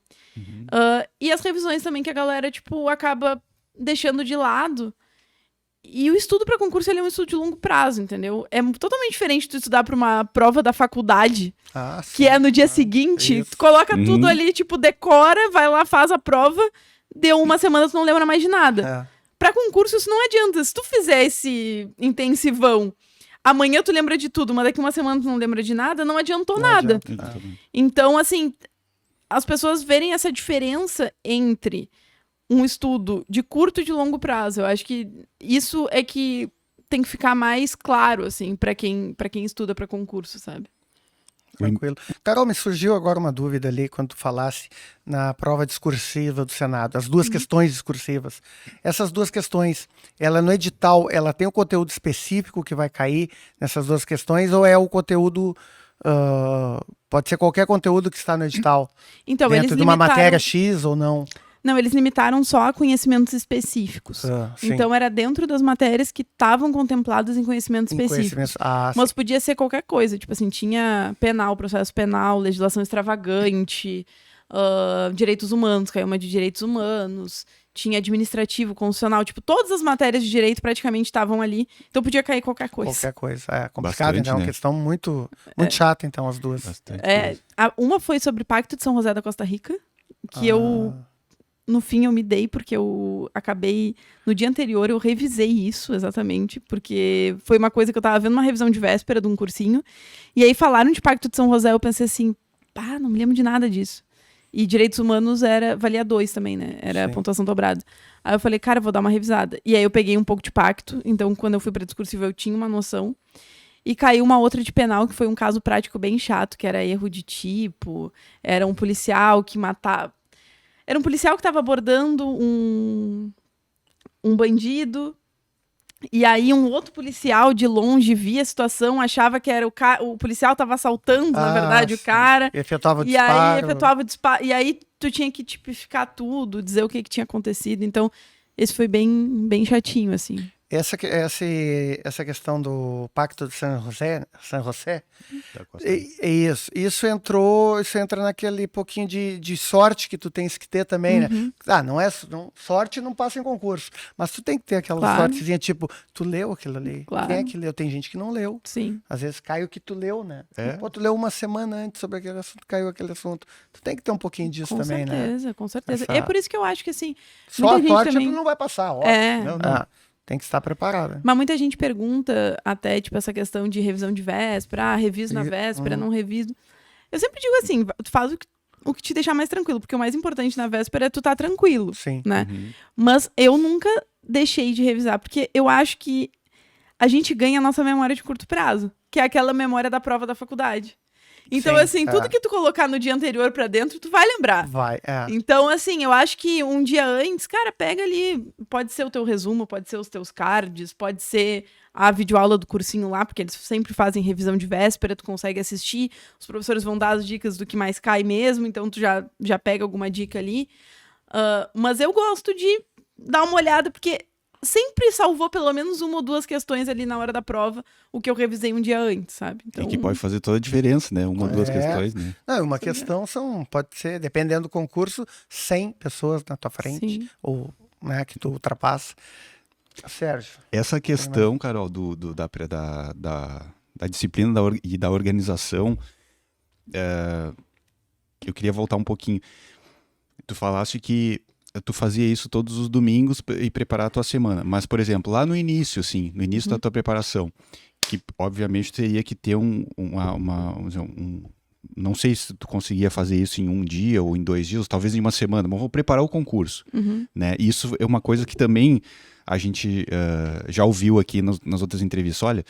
E as revisões também que a galera, tipo, acaba deixando de lado. E o estudo para concurso, ele é um estudo de longo prazo, entendeu? É totalmente diferente de tu estudar para uma prova da faculdade, que é no dia seguinte. Tu coloca tudo ali, tipo, decora, vai lá, faz a prova, deu 1 semana, tu não lembra mais de nada. Para concurso, isso não adianta. Se tu fizer esse intensivão, amanhã tu lembra de tudo, mas daqui 1 semana tu não lembra de nada, não adiantou nada. Então, assim, as pessoas verem essa diferença entre um estudo de curto e de longo prazo. Eu acho que isso é que tem que ficar mais claro, assim, para quem estuda para concurso, sabe? Tranquilo. Carol, me surgiu agora uma dúvida ali quando tu falasse na prova discursiva do Senado, as 2 questões discursivas. Essas 2 questões, ela no edital, ela tem o conteúdo específico que vai cair nessas 2 questões ou é o conteúdo, pode ser qualquer conteúdo que está no edital? Então, dentro de uma matéria X ou não? Não, eles limitaram só a conhecimentos específicos. Então, era dentro das matérias que estavam contempladas em conhecimentos específicos. Mas podia ser qualquer coisa. Tipo assim, tinha penal, processo penal, legislação extravagante, direitos humanos, caiu uma de direitos humanos, tinha administrativo, constitucional. Tipo, todas as matérias de direito praticamente estavam ali. Então, podia cair qualquer coisa. Qualquer coisa. É complicado, Bastante, então. É uma questão muito chata, então, as 2. Uma foi sobre o Pacto de São José da Costa Rica, que no fim eu me dei porque eu acabei, no dia anterior eu revisei isso exatamente, porque foi uma coisa que eu tava vendo uma revisão de véspera de um cursinho, e aí falaram de Pacto de São José, eu pensei assim, não me lembro de nada disso. E direitos humanos valia 2 também, né? Era pontuação dobrada. Aí eu falei, cara, eu vou dar uma revisada. E aí eu peguei um pouco de pacto, então quando eu fui pra discursiva eu tinha uma noção. E caiu uma outra de penal, que foi um caso prático bem chato, que era erro de tipo, era um policial que matava... Era um policial que estava abordando um bandido E aí um outro policial de longe via a situação, achava que era o policial estava assaltando, na verdade, sim. o cara. Efetuava o disparo. Aí efetuava o disparo. E aí tu tinha que tipificar tudo, dizer o que tinha acontecido. Então, esse foi bem, bem chatinho, assim. Essa questão do Pacto de San José isso entra naquele pouquinho de sorte que tu tens que ter também, né? Sorte não passa em concurso, mas tu tem que ter aquela sortezinha, tipo, tu leu aquilo ali. Quem é que leu? Tem gente que não leu. Sim. Às vezes cai o que tu leu, né? Pô, tu leu uma semana antes sobre aquele assunto, caiu aquele assunto. Tu tem que ter um pouquinho disso também, né? Com certeza. É por isso que eu acho que, assim... Só a sorte também... tu não vai passar, ó. Não. Tem que estar preparado. Mas muita gente pergunta até, tipo, essa questão de revisão de véspera, reviso na véspera, não reviso. Eu sempre digo assim, tu faz o que te deixar mais tranquilo, porque o mais importante na véspera é tu estar tranquilo, né? Mas eu nunca deixei de revisar, porque eu acho que a gente ganha a nossa memória de curto prazo, que é aquela memória da prova da faculdade. Então, tudo que tu colocar no dia anterior pra dentro, tu vai lembrar. Então, assim, eu acho que um dia antes, cara, pega ali, pode ser o teu resumo, pode ser os teus cards, pode ser a videoaula do cursinho lá, porque eles sempre fazem revisão de véspera, tu consegue assistir, os professores vão dar as dicas do que mais cai mesmo, então tu já pega alguma dica ali. Mas eu gosto de dar uma olhada, porque... sempre salvou pelo menos uma ou duas questões ali na hora da prova, o que eu revisei um dia antes, sabe? Então... E que pode fazer toda a diferença, né? Uma ou duas questões, né? Não, uma questão pode ser, dependendo do concurso, 100 pessoas na tua frente, ou né, que tu ultrapassa. Sérgio. Essa questão, Carol, da disciplina e da organização, eu queria voltar um pouquinho. Tu falaste que tu fazia isso todos os domingos e preparar a tua semana. Mas, por exemplo, lá no início, assim, no início da tua preparação, que obviamente teria que ter não sei se tu conseguia fazer isso em um dia ou em 2 dias, talvez em uma semana, mas vou preparar o concurso, né? E isso é uma coisa que também a gente já ouviu aqui nas outras entrevistas. Olha,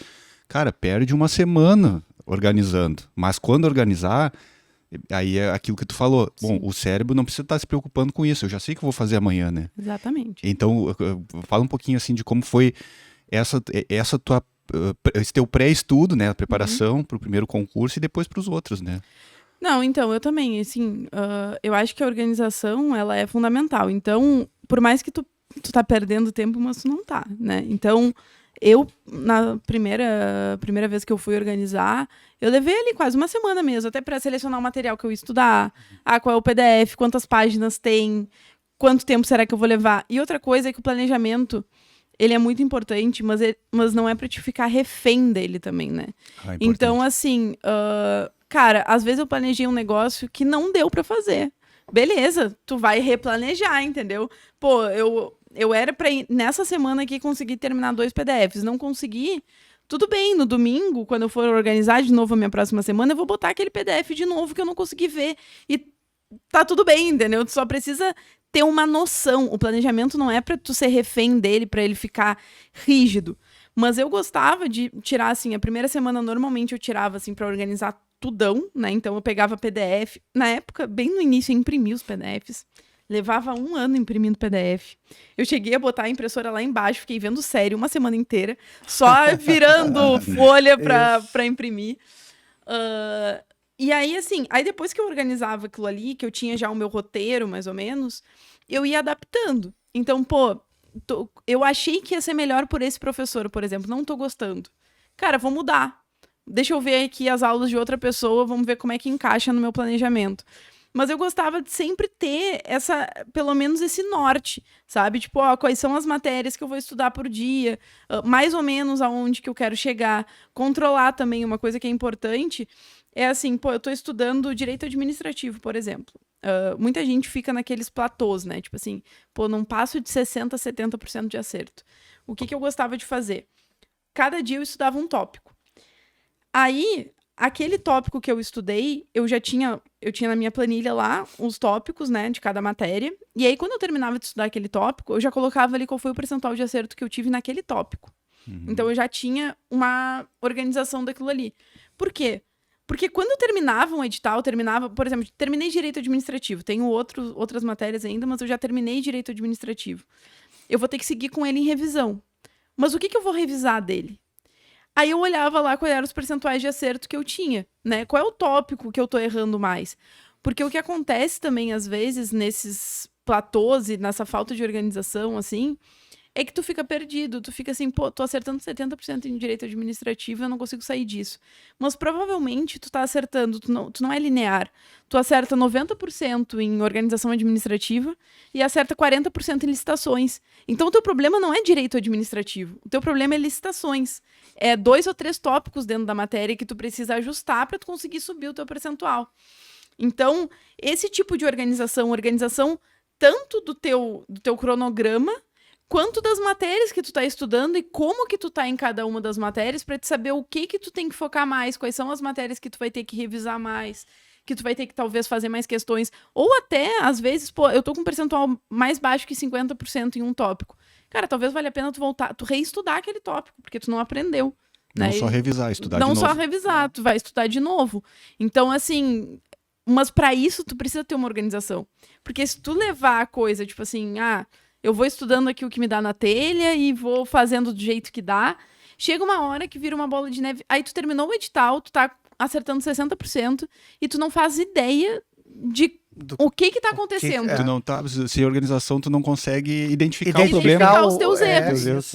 cara, perde uma semana organizando, mas quando organizar... Aí é aquilo que tu falou. Bom, o cérebro não precisa estar se preocupando com isso. Eu já sei que eu vou fazer amanhã, né? Exatamente. Então, fala um pouquinho assim de como foi esse teu pré-estudo, né? A preparação para o primeiro concurso e depois para os outros, né? Não, então, eu também, assim, eu acho que a organização, ela é fundamental. Então, por mais que tu tá perdendo tempo, mas tu não tá, né? Então... Eu, na primeira vez que eu fui organizar, eu levei ali quase uma semana mesmo, até para selecionar o material que eu ia estudar, qual é o PDF, quantas páginas tem, quanto tempo será que eu vou levar. E outra coisa é que o planejamento, ele é muito importante, mas não é para te ficar refém dele também, né? Então, assim, cara, às vezes eu planejei um negócio que não deu para fazer. Beleza, tu vai replanejar, entendeu? Pô, eu era pra ir nessa semana aqui conseguir terminar 2 PDFs. Não consegui, tudo bem. No domingo, quando eu for organizar de novo a minha próxima semana, eu vou botar aquele PDF de novo que eu não consegui ver. E tá tudo bem, entendeu? Tu só precisa ter uma noção. O planejamento não é pra tu ser refém dele, pra ele ficar rígido. Mas eu gostava de tirar, assim, a primeira semana normalmente eu tirava, assim, pra organizar tudão, né? Então eu pegava PDF. Na época, bem no início, eu imprimia os PDFs. Levava 1 ano imprimindo PDF. Eu cheguei a botar a impressora lá embaixo, fiquei vendo série uma semana inteira, só virando folha pra imprimir. E aí, assim, depois que eu organizava aquilo ali, que eu tinha já o meu roteiro, mais ou menos, eu ia adaptando. Então, pô, eu achei que ia ser melhor por esse professor, por exemplo, não tô gostando. Cara, vou mudar. Deixa eu ver aqui as aulas de outra pessoa, vamos ver como é que encaixa no meu planejamento. Mas eu gostava de sempre ter pelo menos esse norte, sabe? Tipo, quais são as matérias que eu vou estudar por dia, mais ou menos aonde que eu quero chegar. Controlar também, uma coisa que é importante, é assim, pô, eu tô estudando direito administrativo, por exemplo. Muita gente fica naqueles platôs, né? Tipo assim, pô, não passo de 60% a 70% de acerto. O que eu gostava de fazer? Cada dia eu estudava um tópico. Aí, aquele tópico que eu estudei, eu tinha na minha planilha lá os tópicos, né, de cada matéria. E aí, quando eu terminava de estudar aquele tópico, eu já colocava ali qual foi o percentual de acerto que eu tive naquele tópico. Então, eu já tinha uma organização daquilo ali. Por quê? Porque quando eu terminava um edital, por exemplo, terminei direito administrativo. Tenho outras matérias ainda, mas eu já terminei direito administrativo. Eu vou ter que seguir com ele em revisão. mas o que eu vou revisar dele? Aí eu olhava lá quais eram os percentuais de acerto que eu tinha, né? Qual é o tópico que eu tô errando mais? Porque o que acontece também, às vezes, nesses platôs e nessa falta de organização, assim, é que tu fica perdido, tu fica assim, pô, tô acertando 70% em direito administrativo, eu não consigo sair disso. Mas provavelmente tu tá acertando, tu não é linear. Tu acerta 90% em organização administrativa e acerta 40% em licitações. Então o teu problema não é direito administrativo, o teu problema é licitações. É 2 ou 3 tópicos dentro da matéria que tu precisa ajustar para tu conseguir subir o teu percentual. Então, esse tipo de organização tanto do teu cronograma, quanto das matérias que tu tá estudando e como que tu tá em cada uma das matérias para te saber o que tu tem que focar mais, quais são as matérias que tu vai ter que revisar mais, que tu vai ter que talvez fazer mais questões, ou até, às vezes, pô, eu tô com um percentual mais baixo que 50% em um tópico. Cara, talvez valha a pena tu reestudar aquele tópico, porque tu não aprendeu. Não né? só revisar, estudar de novo. novo. Não só revisar, tu vai estudar de novo. Então, assim... Mas para isso, tu precisa ter uma organização. Porque se tu levar a coisa, tipo assim, eu vou estudando aqui o que me dá na telha e vou fazendo do jeito que dá, chega uma hora que vira uma bola de neve. Aí tu terminou o edital, tu tá acertando 60% e tu não faz ideia de o que tá acontecendo. Tu não tá, sem organização, tu não consegue identificar o problema. Os teus erros.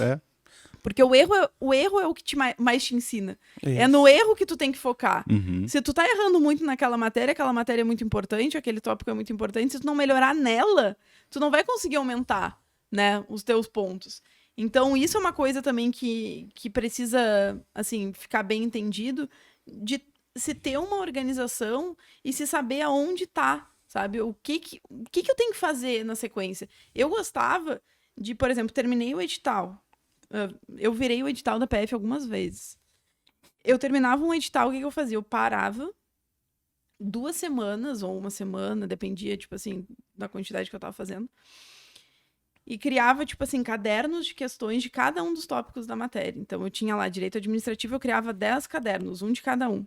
Porque o erro é o que mais te ensina. Isso. É no erro que tu tem que focar. Uhum. Se tu tá errando muito naquela matéria, aquela matéria é muito importante, aquele tópico é muito importante, se tu não melhorar nela, tu não vai conseguir aumentar, né, os teus pontos. Então, isso é uma coisa também que precisa, assim, ficar bem entendido, de se ter uma organização e se saber aonde tá, sabe? O que eu tenho que fazer na sequência. Eu gostava de, por exemplo, terminei o edital. Eu virei o edital da PF algumas vezes. Eu terminava um edital, o que eu fazia? Eu parava 2 semanas ou 1 semana, dependia, tipo assim, da quantidade que eu tava fazendo. E criava, tipo assim, cadernos de questões de cada um dos tópicos da matéria. Então, eu tinha lá direito administrativo, eu criava 10 cadernos, um de cada um.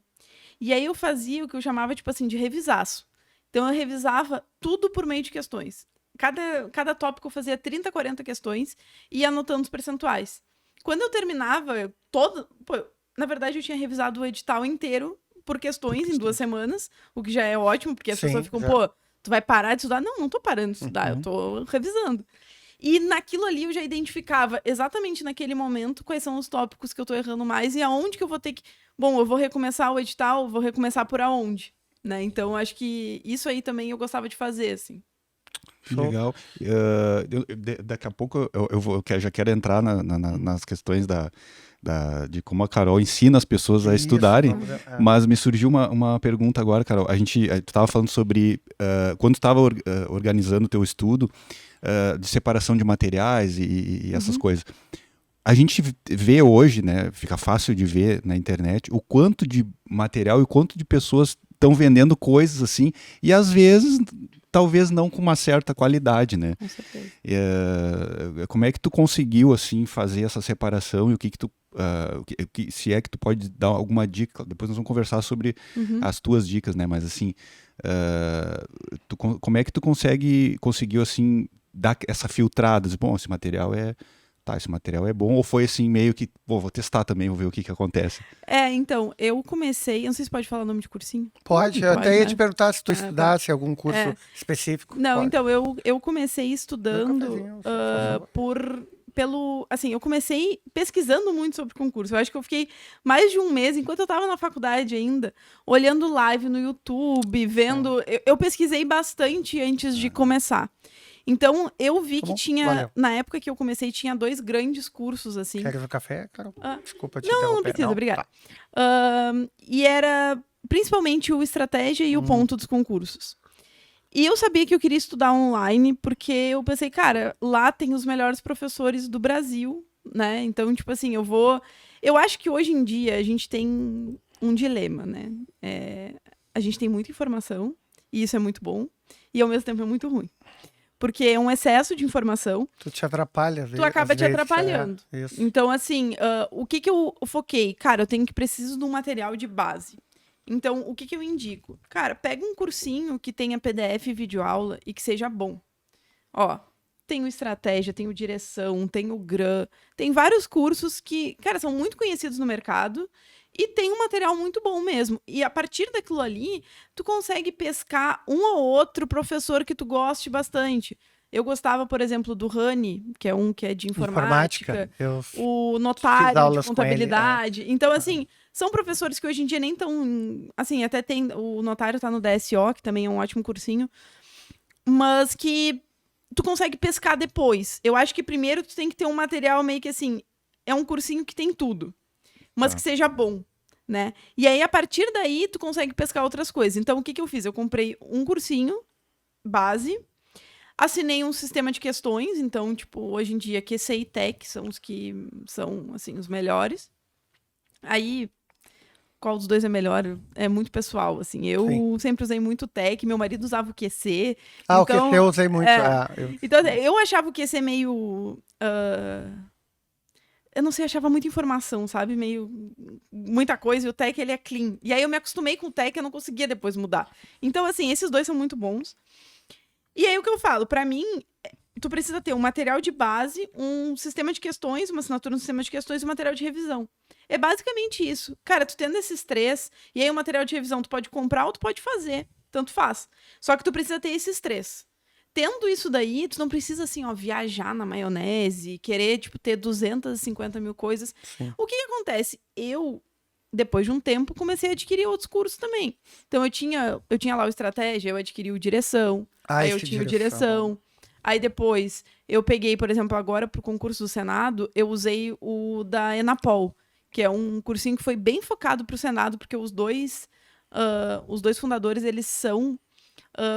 E aí eu fazia o que eu chamava, tipo assim, de revisaço. Então, eu revisava tudo por meio de questões. Cada tópico eu fazia 30, 40 questões e ia anotando os percentuais. Quando eu terminava na verdade, eu tinha revisado o edital inteiro por questões em 2 semanas, o que já é ótimo, porque as pessoas ficam, tu vai parar de estudar? Não tô parando de estudar, eu tô revisando. E naquilo ali eu já identificava exatamente naquele momento quais são os tópicos que eu tô errando mais e aonde que eu vou ter que... Bom, eu vou recomeçar o edital, vou recomeçar por aonde, né? Então, acho que isso aí também eu gostava de fazer, assim. Legal. Daqui a pouco eu já quero entrar nas questões de como a Carol ensina as pessoas a estudarem, mas me surgiu uma pergunta agora, Carol. Tu estava falando sobre quando tu estava organizando o teu estudo de separação de materiais e essas coisas. A gente vê hoje, né, fica fácil de ver na internet, o quanto de material e o quanto de pessoas estão vendendo coisas assim, e às vezes... talvez não com uma certa qualidade, né? Com certeza. Como é que tu conseguiu, assim, fazer essa separação e o que tu... se é que tu pode dar alguma dica, depois nós vamos conversar sobre as tuas dicas, né? Mas, assim, como é que tu conseguiu, assim, dar essa filtrada? Bom, esse material é bom, ou foi assim meio que, vou testar também, vou ver o que acontece. Então, eu comecei, não sei se pode falar o nome de cursinho. Pode, eu até ia te perguntar se tu estudasse algum curso específico. Não, pode. Então, eu comecei estudando assim, eu comecei pesquisando muito sobre concurso. Eu acho que eu fiquei mais de 1 mês, enquanto eu estava na faculdade ainda, olhando live no YouTube, vendo... Eu pesquisei bastante antes de começar. Então, eu vi que tinha... Valeu. Na época que eu comecei, tinha 2 grandes cursos, assim. Quer ver café, Carol? Desculpa te interromper. Não precisa, obrigada. E era principalmente o Estratégia e o Ponto dos concursos. E eu sabia que eu queria estudar online, porque eu pensei, cara, lá tem os melhores professores do Brasil, né? Então, tipo assim, eu acho que hoje em dia a gente tem um dilema, né? A gente tem muita informação, e isso é muito bom, e ao mesmo tempo é muito ruim. Porque é um excesso de informação. Tu te atrapalha. Tu acaba te atrapalhando. Então, assim, o que eu foquei? Cara, eu preciso de um material de base. Então, o que eu indico? Cara, pega um cursinho que tenha PDF e videoaula e que seja bom. Ó, tem o Estratégia, tem o Direção, tem o GRAM, tem vários cursos que, cara, são muito conhecidos no mercado e tem um material muito bom mesmo. E a partir daquilo ali, tu consegue pescar um ou outro professor que tu goste bastante. Eu gostava, por exemplo, do Rani, que é um que é de informática. O Notário de contabilidade. Então, assim, são professores que hoje em dia nem tão... Assim, até tem... O Notário tá no DSO, que também é um ótimo cursinho. Mas que tu consegue pescar depois. Eu acho que primeiro tu tem que ter um material meio que assim... É um cursinho que tem tudo. Mas que seja bom, né? E aí, a partir daí, tu consegue pescar outras coisas. Então, o que eu fiz? Eu comprei um cursinho base... Assinei um sistema de questões, então, tipo, hoje em dia, QC e TEC são os que são, assim, os melhores. Aí, qual dos dois é melhor? É muito pessoal, assim. Eu sempre usei muito TEC, meu marido usava o QC. Então, o QC eu usei muito. Então, eu achava o QC meio... eu não sei, achava muita informação, sabe? Meio... Muita coisa, e o TEC, ele é clean. E aí, eu me acostumei com o TEC, eu não conseguia depois mudar. Então, assim, esses dois são muito bons. E aí, o que eu falo? Pra mim, tu precisa ter um material de base, um sistema de questões, uma assinatura no sistema de questões e um material de revisão. É basicamente isso. Cara, tu tendo esses três, e aí o material de revisão tu pode comprar ou tu pode fazer. Tanto faz. Só que tu precisa ter esses três. Tendo isso daí, tu não precisa, assim, ó, viajar na maionese, querer, tipo, ter 250 mil coisas. Sim. O que acontece? Depois de um tempo, comecei a adquirir outros cursos também. Então, eu tinha lá o Estratégia, eu adquiri o Direção, aí eu tinha o Direção. Aí depois, eu peguei, por exemplo, agora pro concurso do Senado, eu usei o da Enapol, que é um cursinho que foi bem focado pro Senado, porque os dois fundadores, eles são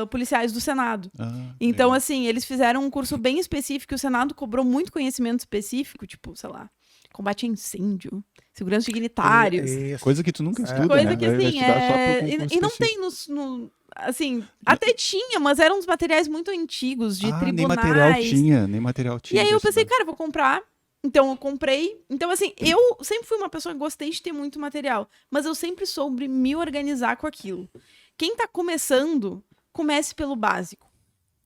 policiais do Senado. Então, assim, eles fizeram um curso bem específico, e o Senado cobrou muito conhecimento específico, tipo, sei lá, combate a incêndio, segurança dignitários. Coisa que tu nunca estuda, coisa né? Que, assim, e não tem assim, até tinha, mas eram uns materiais muito antigos, de tribunais. Nem material tinha. E aí eu pensei, cara, eu vou comprar. Então eu comprei. Então, assim, eu sempre fui uma pessoa que gostei de ter muito material, mas eu sempre soube me organizar com aquilo. Quem tá começando, comece pelo básico.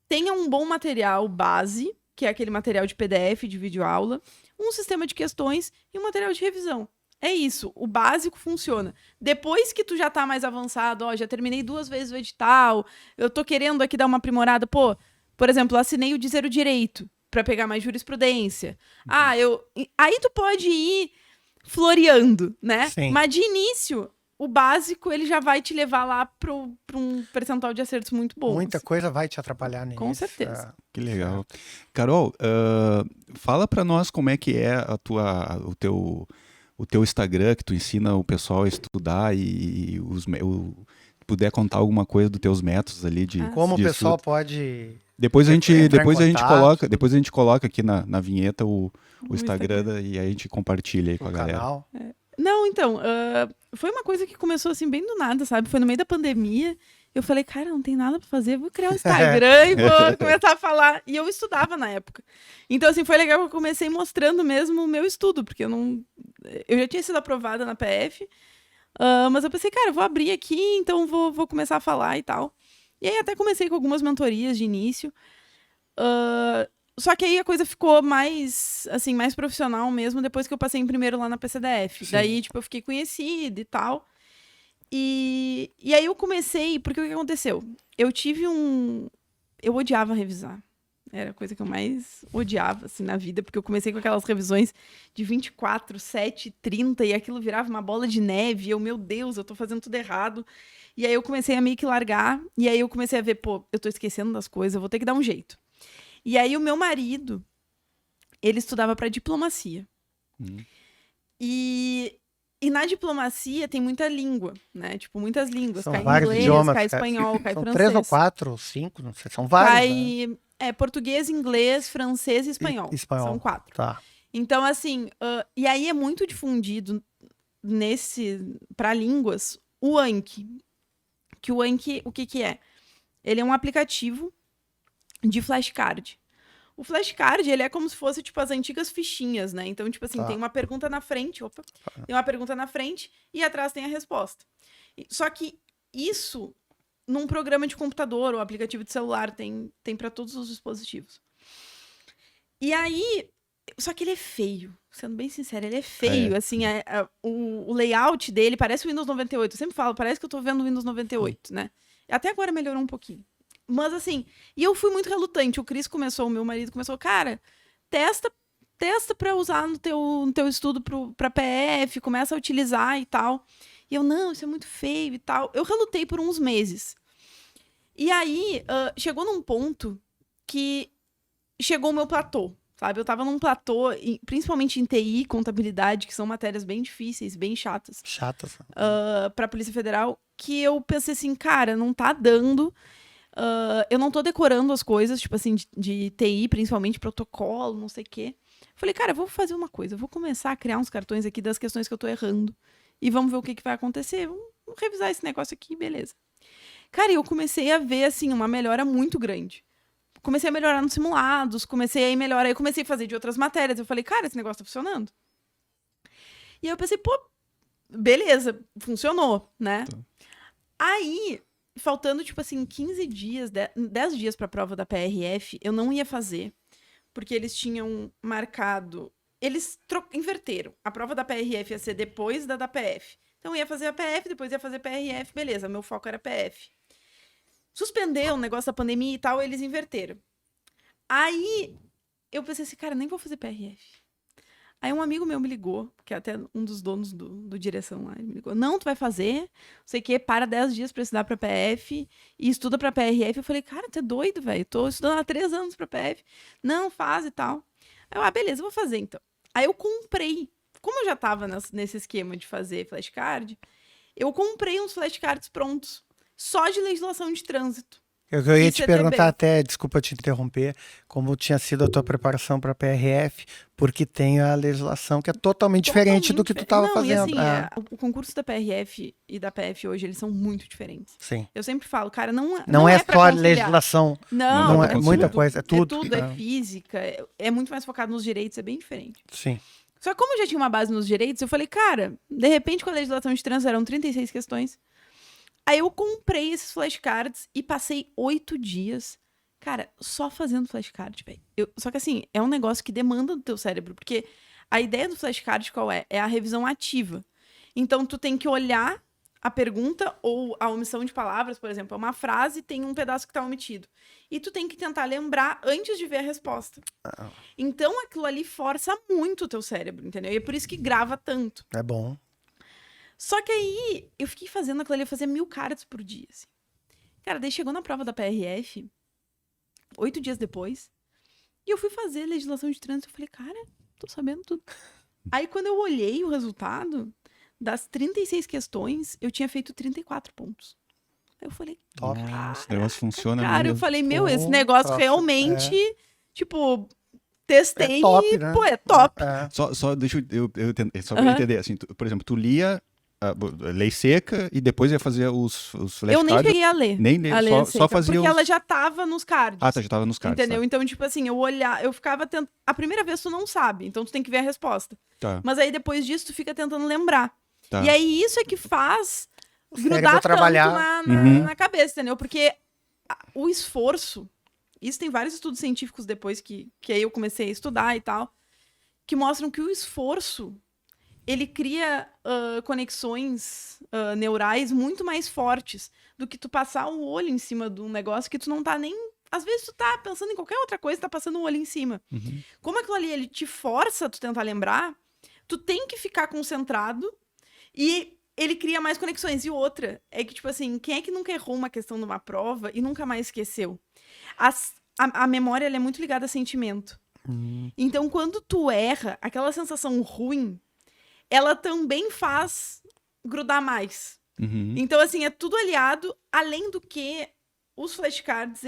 Tenha um bom material base, que é aquele material de PDF, de videoaula, um sistema de questões e um material de revisão. É isso, o básico funciona. Depois que tu já tá mais avançado, já terminei 2 vezes o edital, eu tô querendo aqui dar uma aprimorada, por exemplo, assinei o Dizer o Direito, pra pegar mais jurisprudência. Aí tu pode ir floreando, né? Sim. Mas de início, o básico, ele já vai te levar lá pra um percentual de acertos muito bom. Muita coisa vai te atrapalhar nisso. Com certeza. Que legal. Carol, fala pra nós como é que é o teu Instagram, que tu ensina o pessoal a estudar e puder contar alguma coisa dos teus métodos ali de como de o pessoal estudo. pode Depois a gente coloca aqui na vinheta o Instagram e aí a gente compartilha aí com a galera. Canal. Não, então, foi uma coisa que começou assim bem do nada, sabe? Foi no meio da pandemia. Eu falei, cara, não tem nada pra fazer, vou criar um Instagram e vou começar a falar. E eu estudava na época. Então, assim, foi legal que eu comecei mostrando mesmo o meu estudo, porque eu já tinha sido aprovada na PF, mas eu pensei, cara, eu vou abrir aqui, então vou começar a falar e tal. E aí até comecei com algumas mentorias de início. Só que aí a coisa ficou mais profissional mesmo depois que eu passei em primeiro lá na PCDF. Sim. Daí, tipo, eu fiquei conhecida e tal. E aí eu comecei, porque o que aconteceu? Eu odiava revisar. Era a coisa que eu mais odiava, assim, na vida, porque eu comecei com aquelas revisões de 24, 7, 30, e aquilo virava uma bola de neve, e meu Deus, eu tô fazendo tudo errado. E aí eu comecei a meio que largar, e aí eu comecei a ver, eu tô esquecendo das coisas, eu vou ter que dar um jeito. E aí o meu marido, ele estudava para diplomacia. E na diplomacia tem muita língua, né? Tipo, muitas línguas. São cai vários inglês, idiomas, cai espanhol, cai são francês. 3 ou 4 ou 5, não sei, são vários. Português, inglês, francês e espanhol. São 4. Tá. Então, assim, e aí é muito difundido para línguas, o Anki. Que o Anki, o que é? Ele é um aplicativo de flashcard. O flashcard, ele é como se fosse, tipo, as antigas fichinhas, né? Então, tipo assim, tem uma pergunta na frente, tem uma pergunta na frente e atrás tem a resposta. Só que isso, num programa de computador ou aplicativo de celular, tem para todos os dispositivos. E aí, só que ele é feio, sendo bem sincero, ele é feio, assim, o layout dele parece o Windows 98, eu sempre falo, parece que eu tô vendo o Windows 98, né? Até agora melhorou um pouquinho. Mas assim, e eu fui muito relutante, o meu marido começou, cara, testa pra usar no teu estudo pra PF, começa a utilizar e tal. E eu, não, isso é muito feio e tal. Eu relutei por uns meses. E aí, chegou num ponto que chegou o meu platô, sabe? Eu tava num platô, principalmente em TI, contabilidade, que são matérias bem difíceis, bem chatas. Chatas. Pra Polícia Federal, que eu pensei assim, cara, não tá dando. Eu não tô decorando as coisas, tipo assim, de TI, principalmente protocolo, não sei o quê. Falei, cara, eu vou fazer uma coisa, eu vou começar a criar uns cartões aqui das questões que eu tô errando. E vamos ver o que vai acontecer. Vamos revisar esse negócio aqui, beleza. Cara, eu comecei a ver, assim, uma melhora muito grande. Comecei a melhorar nos simulados, comecei a ir melhor. Aí eu comecei a fazer de outras matérias. Eu falei, cara, esse negócio tá funcionando. E aí eu pensei, pô, beleza, funcionou, né? Tá. Aí, faltando, tipo assim, 15 dias, 10 dias pra prova da PRF, eu não ia fazer, porque eles tinham marcado... Eles inverteram. A prova da PRF ia ser depois da PF. Então, eu ia fazer a PF, depois ia fazer a PRF, beleza, meu foco era PF. Suspendeu o negócio da pandemia e tal, eles inverteram. Aí, eu pensei assim, cara, nem vou fazer PRF. Aí um amigo meu me ligou, que é até um dos donos do direção lá, ele me ligou, não, tu vai fazer, não sei o quê, para 10 dias pra estudar pra PF e estuda pra PRF. Eu falei, cara, tu é doido, velho, tô estudando há 3 anos pra PF. Não, faz e tal. Aí eu, beleza, eu vou fazer então. Aí eu comprei, como eu já tava nesse esquema de fazer flashcard, eu comprei uns flashcards prontos, só de legislação de trânsito. Eu ia te perguntar até, desculpa te interromper, como tinha sido a tua preparação para a PRF, porque tem a legislação que é totalmente diferente do que tu estava fazendo. E assim, o concurso da PRF e da PF hoje, eles são muito diferentes. Sim. Eu sempre falo, cara, não é só a legislação. Não é muita coisa, é tudo. É tudo, é física, é muito mais focado nos direitos, é bem diferente. Sim. Só que como eu já tinha uma base nos direitos, eu falei, cara, de repente com a legislação de trânsito eram 36 questões. Aí eu comprei esses flashcards e passei 8 dias, cara, só fazendo flashcard, velho. Só que assim, é um negócio que demanda do teu cérebro, porque a ideia do flashcard qual é? É a revisão ativa. Então tu tem que olhar a pergunta ou a omissão de palavras, por exemplo, é uma frase, tem um pedaço que tá omitido. E tu tem que tentar lembrar antes de ver a resposta. Então aquilo ali força muito o teu cérebro, entendeu? E é por isso que grava tanto. É bom. Só que aí, eu fiquei fazendo aquilo ali, eu fazia 1000 cards por dia, assim. Cara, daí chegou na prova da PRF, 8 dias depois, e eu fui fazer legislação de trânsito, eu falei, cara, tô sabendo tudo. Aí, quando eu olhei o resultado, das 36 questões, eu tinha feito 34 pontos. Aí eu falei, top. Esse negócio funciona mesmo. Cara, eu falei, esse negócio realmente, tipo... Testei top, né? Pô, é top. Só deixa eu só pra entender, assim, por exemplo, tu lia lei seca e depois ia fazer os flashcards. Eu nem cheguei a ler. Nem ler, só fazia porque ela já tava nos cards. Ah, tá, já tava nos cards. Entendeu? Tá. Então, tipo assim, eu ficava tentando... A primeira vez tu não sabe, então tu tem que ver a resposta. Tá. Mas aí depois disso tu fica tentando lembrar. Tá. E aí isso é que faz grudar tanto na cabeça, entendeu? Porque o esforço... Isso tem vários estudos científicos depois que aí eu comecei a estudar e tal, que mostram que o esforço, ele cria conexões neurais muito mais fortes do que tu passar o olho em cima de um negócio que tu não tá nem... Às vezes tu tá pensando em qualquer outra coisa, tá passando o olho em cima. Uhum. Como aquilo ali, ele te força a tu tentar lembrar, tu tem que ficar concentrado e ele cria mais conexões. E outra, é que, tipo assim, quem é que nunca errou uma questão numa prova e nunca mais esqueceu? A memória, ela é muito ligada a sentimento. Então, quando tu erra, aquela sensação ruim, ela também faz grudar mais. Uhum. Então, assim, é tudo aliado, além do que os flashcards,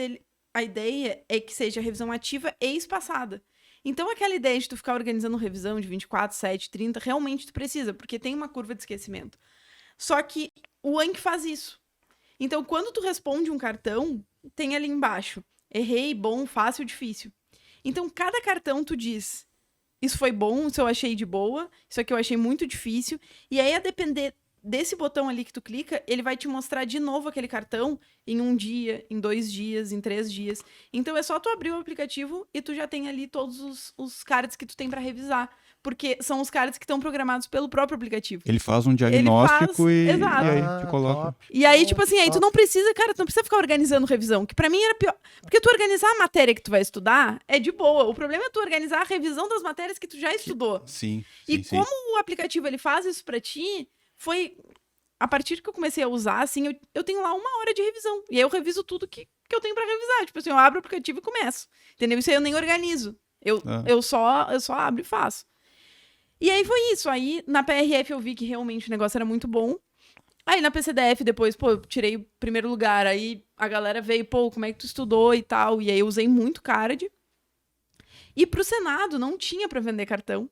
a ideia é que seja revisão ativa e espaçada. Então, aquela ideia de tu ficar organizando revisão de 24, 7, 30, realmente tu precisa, porque tem uma curva de esquecimento. Só que o Anki faz isso. Então, quando tu responde um cartão, tem ali embaixo, errei, bom, fácil, difícil. Então, cada cartão tu diz, isso foi bom, isso eu achei de boa, isso aqui eu achei muito difícil. E aí, a depender desse botão ali que tu clica, ele vai te mostrar de novo aquele cartão em 1 dia, em 2 dias, em 3 dias. Então é só tu abrir o aplicativo e tu já tem ali todos os cards que tu tem pra revisar. Porque são os cards que estão programados pelo próprio aplicativo. Ele faz um diagnóstico e aí te coloca. Top. E aí, tipo assim, aí tu não precisa, cara, tu não precisa ficar organizando revisão, que pra mim era pior. Porque tu organizar a matéria que tu vai estudar é de boa. O problema é tu organizar a revisão das matérias que tu já estudou. Sim. E como o aplicativo ele faz isso pra ti, foi a partir que eu comecei a usar, assim, eu tenho lá 1 hora de revisão. E aí eu reviso tudo que eu tenho pra revisar. Tipo assim, eu abro o aplicativo e começo. Entendeu? Isso aí eu nem organizo. Eu só abro e faço. E aí foi isso. Aí na PRF eu vi que realmente o negócio era muito bom. Aí na PCDF depois, pô, eu tirei o primeiro lugar. Aí a galera veio, pô, como é que tu estudou e tal. E aí eu usei muito card. E pro Senado não tinha pra vender cartão.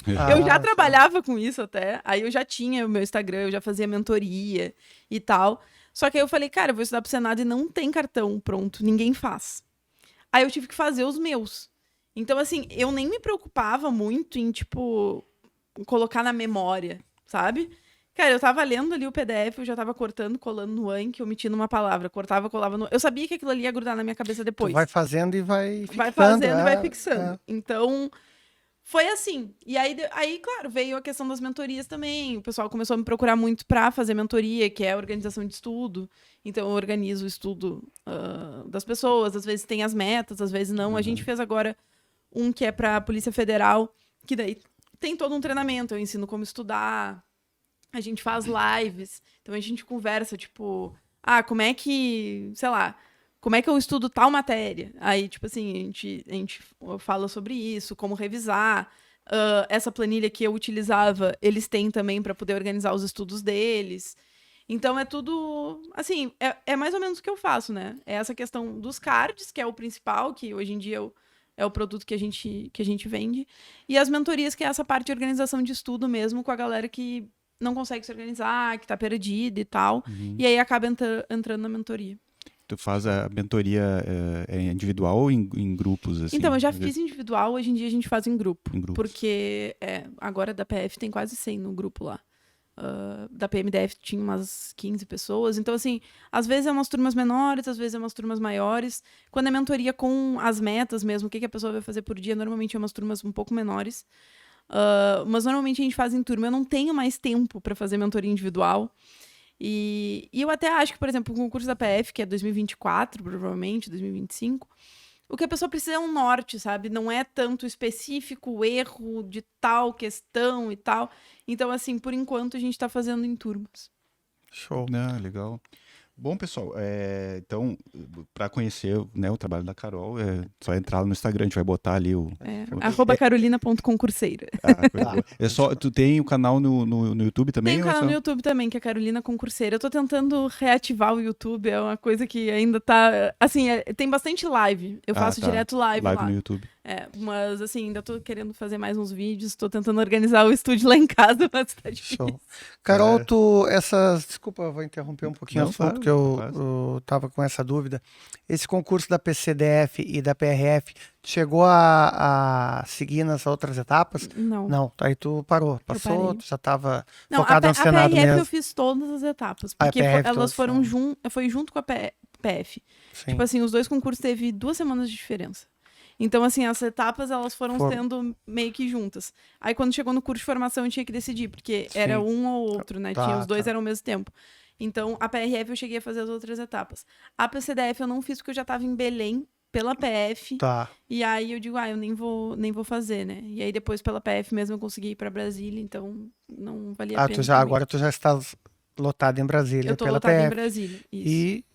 Eu já trabalhava com isso até. Aí eu já tinha o meu Instagram, eu já fazia mentoria e tal. Só que aí eu falei, cara, eu vou estudar pro Senado e não tem cartão pronto, ninguém faz. Aí eu tive que fazer os meus. Então, assim, eu nem me preocupava muito em, tipo, colocar na memória, sabe? Cara, eu tava lendo ali o PDF, eu já tava cortando, colando no Anki, omitindo uma palavra. Cortava, colava no... Eu sabia que aquilo ali ia grudar na minha cabeça depois. Tu vai fazendo e vai fixando. Vai fazendo e vai fixando. Então, foi assim. E aí, claro, veio a questão das mentorias também. O pessoal começou a me procurar muito pra fazer mentoria, que é a organização de estudo. Então, eu organizo o estudo das pessoas. Às vezes tem as metas, às vezes não. A gente fez agora um que é para a Polícia Federal, que daí tem todo um treinamento. Eu ensino como estudar, a gente faz lives, então a gente conversa, tipo, como é que, sei lá, como é que eu estudo tal matéria? Aí, tipo assim, a gente fala sobre isso, como revisar. Essa planilha que eu utilizava, eles têm também para poder organizar os estudos deles. Então é tudo, assim, é mais ou menos o que eu faço, né? É essa questão dos cards, que é o principal, que hoje em dia é o produto que a gente vende. E as mentorias, que é essa parte de organização de estudo mesmo, com a galera que não consegue se organizar, que tá perdida e tal. E aí acaba entrando na mentoria. Tu faz a mentoria individual ou em grupos? Assim? Então, eu já fiz individual, hoje em dia a gente faz em grupo. Porque agora da PF tem quase 100 no grupo lá. Da PMDF tinha umas 15 pessoas. Então, assim, às vezes é umas turmas menores, às vezes é umas turmas maiores. Quando é mentoria com as metas mesmo, o que a pessoa vai fazer por dia, normalmente é umas turmas um pouco menores. Mas normalmente a gente faz em turma. Eu não tenho mais tempo para fazer mentoria individual. E eu até acho que, por exemplo, o concurso da PF, que é 2024, provavelmente, 2025... O que a pessoa precisa é um norte, sabe? Não é tanto específico o erro de tal questão e tal. Então, assim, por enquanto a gente tá fazendo em turmas. Show. Legal. Bom, pessoal, então, para conhecer, né, o trabalho da Carol, é só entrar no Instagram, a gente vai botar ali o... @carolina.concurseira. Tu tem o canal no YouTube também? Tem o canal no YouTube também, que é Carolina Concurseira. Eu tô tentando reativar o YouTube, é uma coisa que ainda tá... Assim, tem bastante live. Eu faço direto live lá. No YouTube. Mas assim, ainda tô querendo fazer mais uns vídeos, tô tentando organizar o estúdio lá em casa, mas tá difícil. Show. Carol, desculpa, eu vou interromper um pouquinho o assunto, porque eu tava com essa dúvida. Esse concurso da PCDF e da PRF, chegou a seguir nas outras etapas? Não. Não, aí tu parou, passou, tu já tava focado no Senado mesmo. A PRF mesmo. eu fiz todas as etapas, porque elas foram foi junto com a PF. Sim. Tipo assim, os dois concursos teve 2 semanas de diferença. Então, assim, as etapas, elas foram sendo meio que juntas. Aí, quando chegou no curso de formação, eu tinha que decidir, porque era um ou outro, né? Os dois eram ao mesmo tempo. Então, a PRF eu cheguei a fazer as outras etapas. A PCDF eu não fiz porque eu já estava em Belém, pela PF. E aí eu digo, eu nem vou fazer, né? E aí, depois, pela PF mesmo, eu consegui ir para Brasília, então não valia a pena. Agora tu já está lotado em Brasília. Eu tô lotada em Brasília, isso. E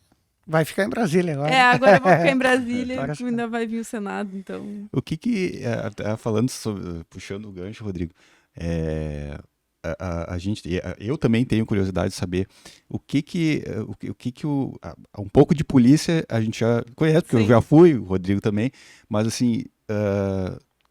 vai ficar em Brasília agora. Agora eu vou ficar em Brasília, ainda vai vir o Senado, então... O que falando sobre, puxando o gancho, Rodrigo, a gente, eu também tenho curiosidade de saber um pouco de polícia a gente já conhece, porque eu já fui, o Rodrigo também, mas assim,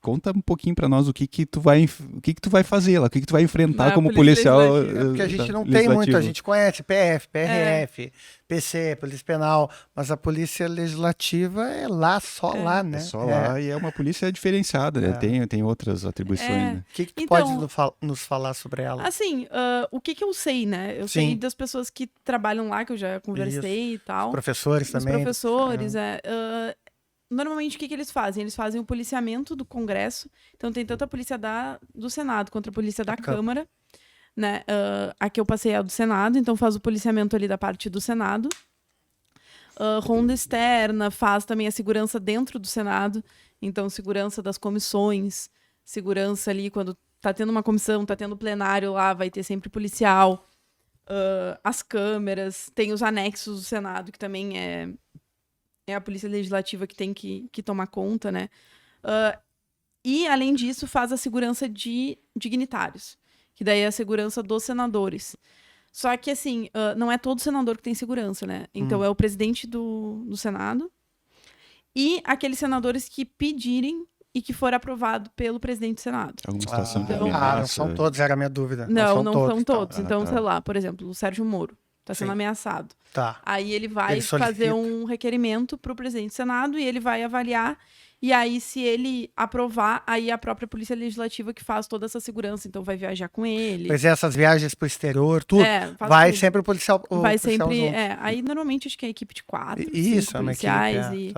conta um pouquinho para nós o que tu vai fazer lá, o que tu vai enfrentar como policial. Porque a gente não tem muito, a gente conhece PF, PRF, PC, Polícia Penal, mas a Polícia Legislativa é lá, só lá, né? É só lá e é uma polícia diferenciada, né? Tem outras atribuições, né? O que tu pode nos falar sobre ela? Assim, o que eu sei, né? Eu sei das pessoas que trabalham lá, que eu já conversei e tal. Os professores também. Os professores, normalmente, o que eles fazem? Eles fazem o policiamento do Congresso. Então, tem tanto a polícia do Senado quanto a polícia da Câmara. Né? Aqui eu passei a do Senado, então faz o policiamento ali da parte do Senado. Ronda externa, faz também a segurança dentro do Senado. Então, segurança das comissões, segurança ali quando tá tendo uma comissão, tá tendo plenário lá, vai ter sempre policial. As câmeras, tem os anexos do Senado, que também é a Polícia Legislativa que tem que tomar conta, né? E, além disso, faz a segurança de dignitários, que daí é a segurança dos senadores. Só que, assim, não é todo senador que tem segurança, né? Então, é o presidente do Senado e aqueles senadores que pedirem e que for aprovado pelo presidente do Senado. Alguma situação de não são todos, era a minha dúvida. Não são todos. Então, sei lá, por exemplo, o Sérgio Moro está sendo ameaçado. Tá. Aí ele vai fazer um requerimento para o presidente do Senado e ele vai avaliar. E aí, se ele aprovar, aí a própria Polícia Legislativa que faz toda essa segurança. Então, vai viajar com ele. Pois essas viagens para o exterior, tudo. Vai tudo. Sempre o policial. Vai sempre. Aí, normalmente, acho que é a equipe de 4, 5 policiais.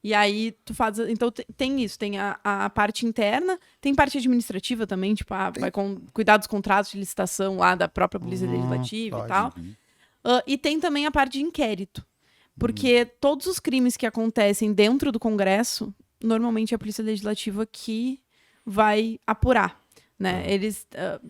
E aí, tu faz. Então, tem isso. Tem a parte interna, tem parte administrativa também, tipo, vai cuidar dos contratos de licitação lá da própria Polícia Legislativa e tal. E tem também a parte de inquérito. Porque todos os crimes que acontecem dentro do Congresso, normalmente é a Polícia Legislativa que vai apurar, né? Eles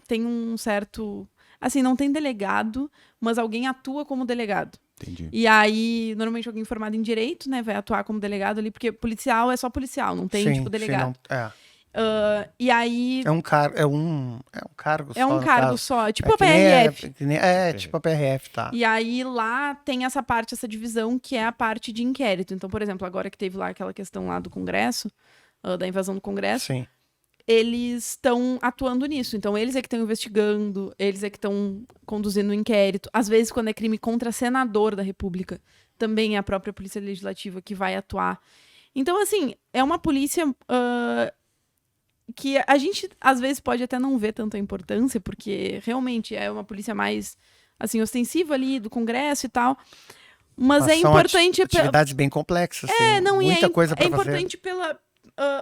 têm um certo... Assim, não tem delegado, mas alguém atua como delegado. Entendi. E aí, normalmente alguém formado em direito, né, vai atuar como delegado ali, porque policial é só policial, não tem, tipo, delegado. E aí... É um cargo só. É um cargo só, tipo a PRF. Tipo a PRF, tá. E aí lá tem essa parte, essa divisão, que é a parte de inquérito. Então, por exemplo, agora que teve lá aquela questão lá do Congresso, da invasão do Congresso, eles estão atuando nisso. Então, eles é que estão investigando, eles é que estão conduzindo o inquérito. Às vezes, quando é crime contra senador da República, também é a própria Polícia Legislativa que vai atuar. Então, assim, é uma polícia... que a gente, às vezes, pode até não ver tanta importância, porque realmente é uma polícia mais, assim, ostensiva ali do Congresso e tal. Mas é importante... atividades bem complexas. Muita coisa para fazer. É importante pela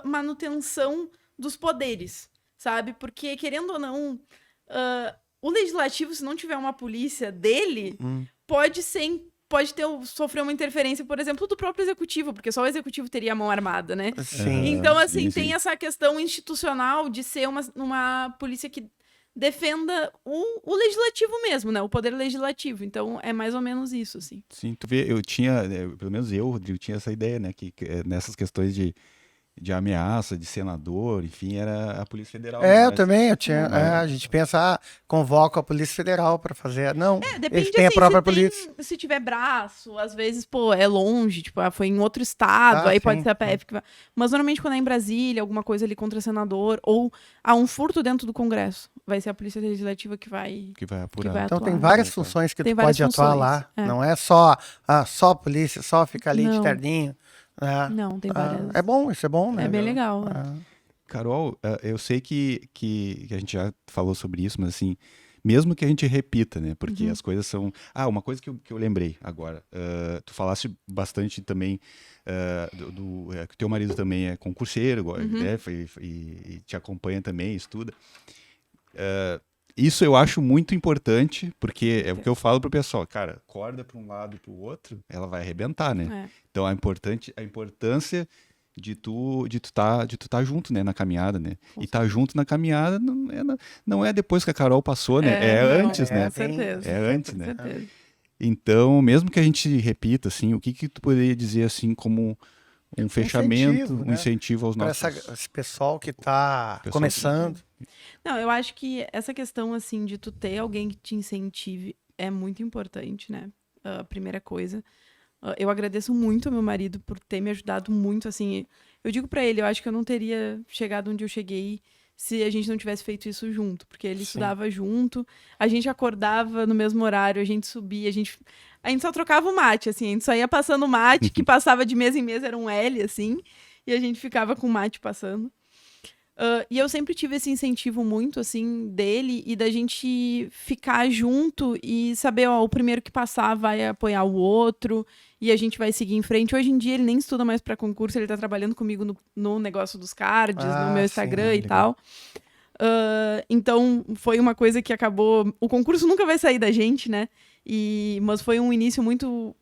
manutenção dos poderes, sabe? Porque, querendo ou não, o legislativo, se não tiver uma polícia dele, pode sofrer uma interferência, por exemplo, do próprio executivo, porque só o executivo teria a mão armada, né? Sim. Então, assim, tem essa questão institucional de ser uma polícia que defenda o legislativo mesmo, né? O poder legislativo. Então, é mais ou menos isso, assim. Sim, tu vê, pelo menos eu, Rodrigo, tinha essa ideia, né? Que nessas questões de ameaça, de senador, enfim, era a Polícia Federal. Eu também, a gente pensa, convoca a Polícia Federal para fazer. Não, depende, eles têm a própria polícia. Se tiver braço, às vezes, é longe, tipo, foi em outro estado, aí pode ser a PF que vai. Mas normalmente quando é em Brasília, alguma coisa ali contra senador, ou há um furto dentro do Congresso, vai ser a Polícia Legislativa que vai apurar. Então tem várias funções que tu pode atuar lá. Não é só a polícia, só ficar ali de terninho. Não, tem várias. É bom, isso é bom, né? É bem legal. Carol, eu sei que a gente já falou sobre isso, mas assim, mesmo que a gente repita, né? Porque as coisas são... uma coisa que eu lembrei agora. Tu falaste bastante também que teu marido também é concurseiro, né? E te acompanha também, estuda. Isso eu acho muito importante, porque é o que eu falo pro pessoal, cara, corda para um lado e para o outro, ela vai arrebentar, né? Então a importância de tu tá junto, né, na caminhada, né? E tá junto na caminhada não é depois que a Carol passou, né? É antes, né? Com certeza. É antes, né? Então, mesmo que a gente repita, assim, o que tu poderia dizer, assim, como um fechamento, um incentivo aos nossos... Esse pessoal que tá começando... Não, eu acho que essa questão, assim, de tu ter alguém que te incentive é muito importante, né? A primeira coisa. Eu agradeço muito ao meu marido por ter me ajudado muito, assim. Eu digo pra ele, eu acho que eu não teria chegado onde eu cheguei se a gente não tivesse feito isso junto, porque ele estudava junto, a gente acordava no mesmo horário, a gente subia, a gente só trocava o mate, assim, a gente só ia passando o mate, que passava de mesa em mesa, era um L, assim, e a gente ficava com o mate passando. E eu sempre tive esse incentivo muito, assim, dele e da gente ficar junto e saber, ó, o primeiro que passar vai apoiar o outro e a gente vai seguir em frente. Hoje em dia ele nem estuda mais para concurso, ele tá trabalhando comigo no negócio dos cards, no meu Instagram e tal. Então foi uma coisa que acabou... O concurso nunca vai sair da gente, né? Mas foi um início muito,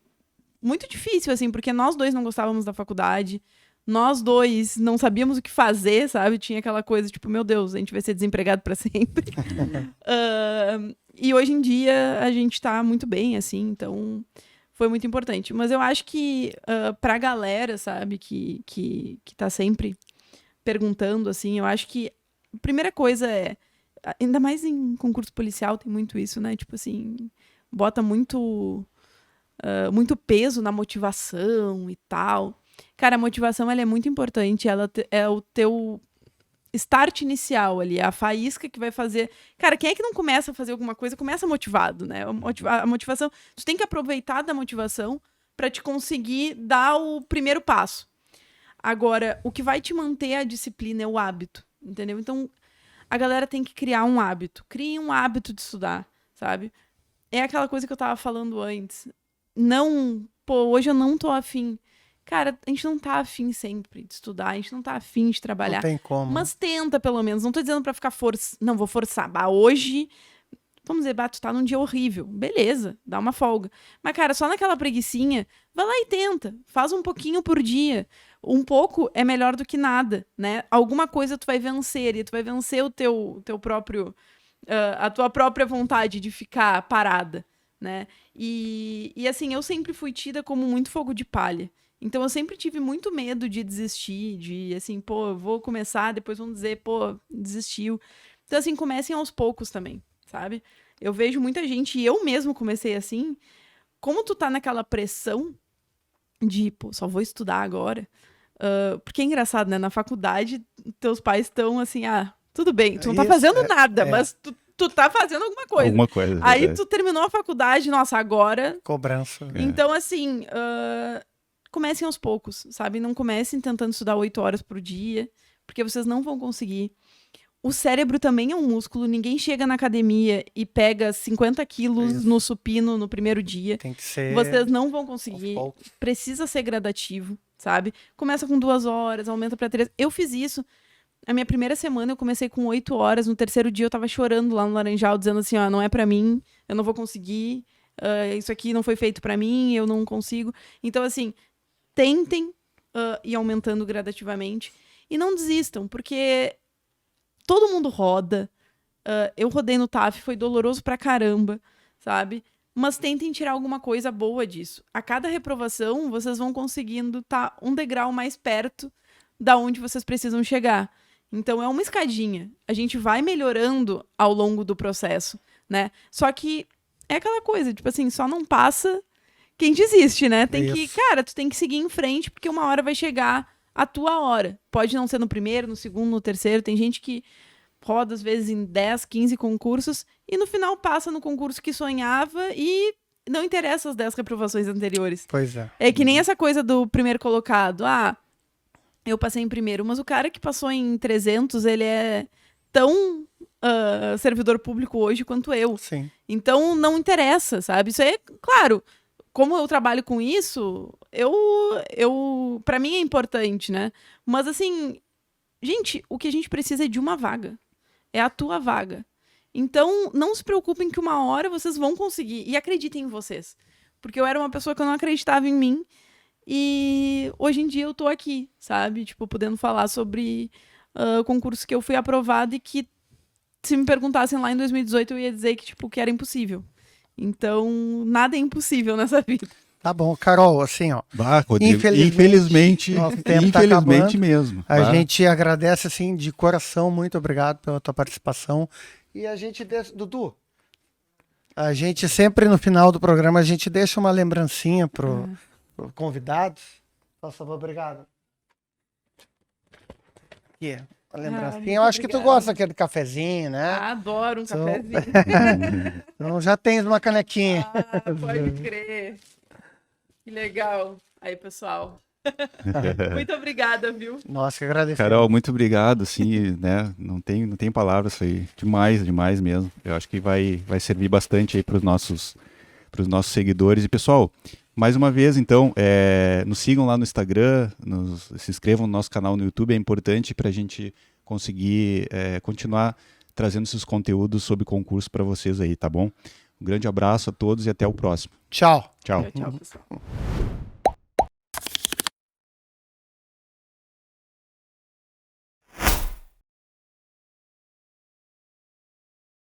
muito difícil, assim, porque nós dois não gostávamos da faculdade. Nós dois não sabíamos o que fazer, sabe? Tinha aquela coisa, tipo, meu Deus, a gente vai ser desempregado para sempre. E hoje em dia a gente tá muito bem, assim, então foi muito importante. Mas eu acho que pra galera, sabe, que tá sempre perguntando, assim, eu acho que a primeira coisa ainda mais em concurso policial tem muito isso, né? Tipo assim, bota muito peso na motivação e tal. Cara, a motivação ela é muito importante, ela é o teu start inicial ali, a faísca que vai fazer... Cara, quem é que não começa a fazer alguma coisa, começa motivado, né? A motivação, tu tem que aproveitar da motivação para te conseguir dar o primeiro passo. Agora, o que vai te manter a disciplina é o hábito, entendeu? Então, a galera tem que criar um hábito. Crie um hábito de estudar, sabe? É aquela coisa que eu tava falando antes. Não, hoje eu não tô afim. Cara, a gente não tá afim sempre de estudar, a gente não tá afim de trabalhar. Não tem como. Mas tenta, pelo menos. Não tô dizendo pra ficar não, vou forçar. Hoje, vamos dizer, tu tá num dia horrível. Beleza, dá uma folga. Mas, cara, só naquela preguicinha, vai lá e tenta. Faz um pouquinho por dia. Um pouco é melhor do que nada, né? Alguma coisa tu vai vencer, e tu vai vencer o teu próprio... a tua própria vontade de ficar parada, né? E assim, eu sempre fui tida como muito fogo de palha. Então, eu sempre tive muito medo de desistir, de, assim, eu vou começar, depois vão dizer, desistiu. Então, assim, comecem aos poucos também, sabe? Eu vejo muita gente, e eu mesmo comecei assim, como tu tá naquela pressão de, só vou estudar agora. Porque é engraçado, né? Na faculdade, teus pais estão assim, tudo bem, tu não tá fazendo nada, mas tu tá fazendo alguma coisa. Alguma coisa. Aí tu terminou a faculdade, nossa, agora... Cobrança. Então, assim... comecem aos poucos, sabe? Não comecem tentando estudar 8 horas por dia, porque vocês não vão conseguir. O cérebro também é um músculo, ninguém chega na academia e pega 50 quilos no supino no primeiro dia. Tem que ser... Vocês não vão conseguir. Precisa ser gradativo, sabe? Começa com 2 horas, aumenta para 3. Eu fiz isso. A minha primeira semana eu comecei com 8 horas, no terceiro dia eu tava chorando lá no Laranjal, dizendo assim, não é para mim, eu não vou conseguir, isso aqui não foi feito para mim, eu não consigo. Então, assim... Tentem ir aumentando gradativamente e não desistam, porque todo mundo roda. Eu rodei no TAF, foi doloroso pra caramba, sabe? Mas tentem tirar alguma coisa boa disso. A cada reprovação, vocês vão conseguindo estar um degrau mais perto da onde vocês precisam chegar. Então, é uma escadinha. A gente vai melhorando ao longo do processo, né? Só que é aquela coisa, tipo assim, só não passa... Quem desiste, né? Cara, tu tem que seguir em frente, porque uma hora vai chegar a tua hora. Pode não ser no primeiro, no segundo, no terceiro. Tem gente que roda, às vezes, em 10, 15 concursos e no final passa no concurso que sonhava e não interessa as 10 reprovações anteriores. Pois é. É que nem essa coisa do primeiro colocado. Eu passei em primeiro, mas o cara que passou em 300, ele é tão servidor público hoje quanto eu. Sim. Então, não interessa, sabe? Isso aí, claro... Como eu trabalho com isso, para mim é importante, né? Mas assim, gente, o que a gente precisa é de uma vaga. É a tua vaga. Então, não se preocupem que uma hora vocês vão conseguir. E acreditem em vocês. Porque eu era uma pessoa que eu não acreditava em mim. E hoje em dia eu tô aqui, sabe? Tipo, podendo falar sobre o concurso que eu fui aprovada e que se me perguntassem lá em 2018 eu ia dizer que era impossível. Então, nada é impossível nessa vida. Tá bom, Carol, assim, Rodrigo, infelizmente mesmo. A gente agradece, assim, de coração, muito obrigado pela tua participação. E a gente, Dudu, a gente sempre no final do programa, a gente deixa uma lembrancinha pro convidados. Por favor, obrigado. Aqui, a lembrancinha. Eu acho que tu gosta aquele cafezinho, né? Adoro um cafezinho. Então já tens uma canequinha. Pode crer. Que legal. Aí, pessoal. Muito obrigada, viu? Nossa, que agradeço. Carol, muito obrigado, assim, né? Não tem palavras, foi demais mesmo. Eu acho que vai servir bastante aí para os nossos seguidores. E, pessoal, mais uma vez, então, nos sigam lá no Instagram, se inscrevam no nosso canal no YouTube, é importante para a gente conseguir continuar trazendo esses conteúdos sobre concurso para vocês aí, tá bom? Um grande abraço a todos e até o próximo. Tchau. Tchau. Tchau, pessoal.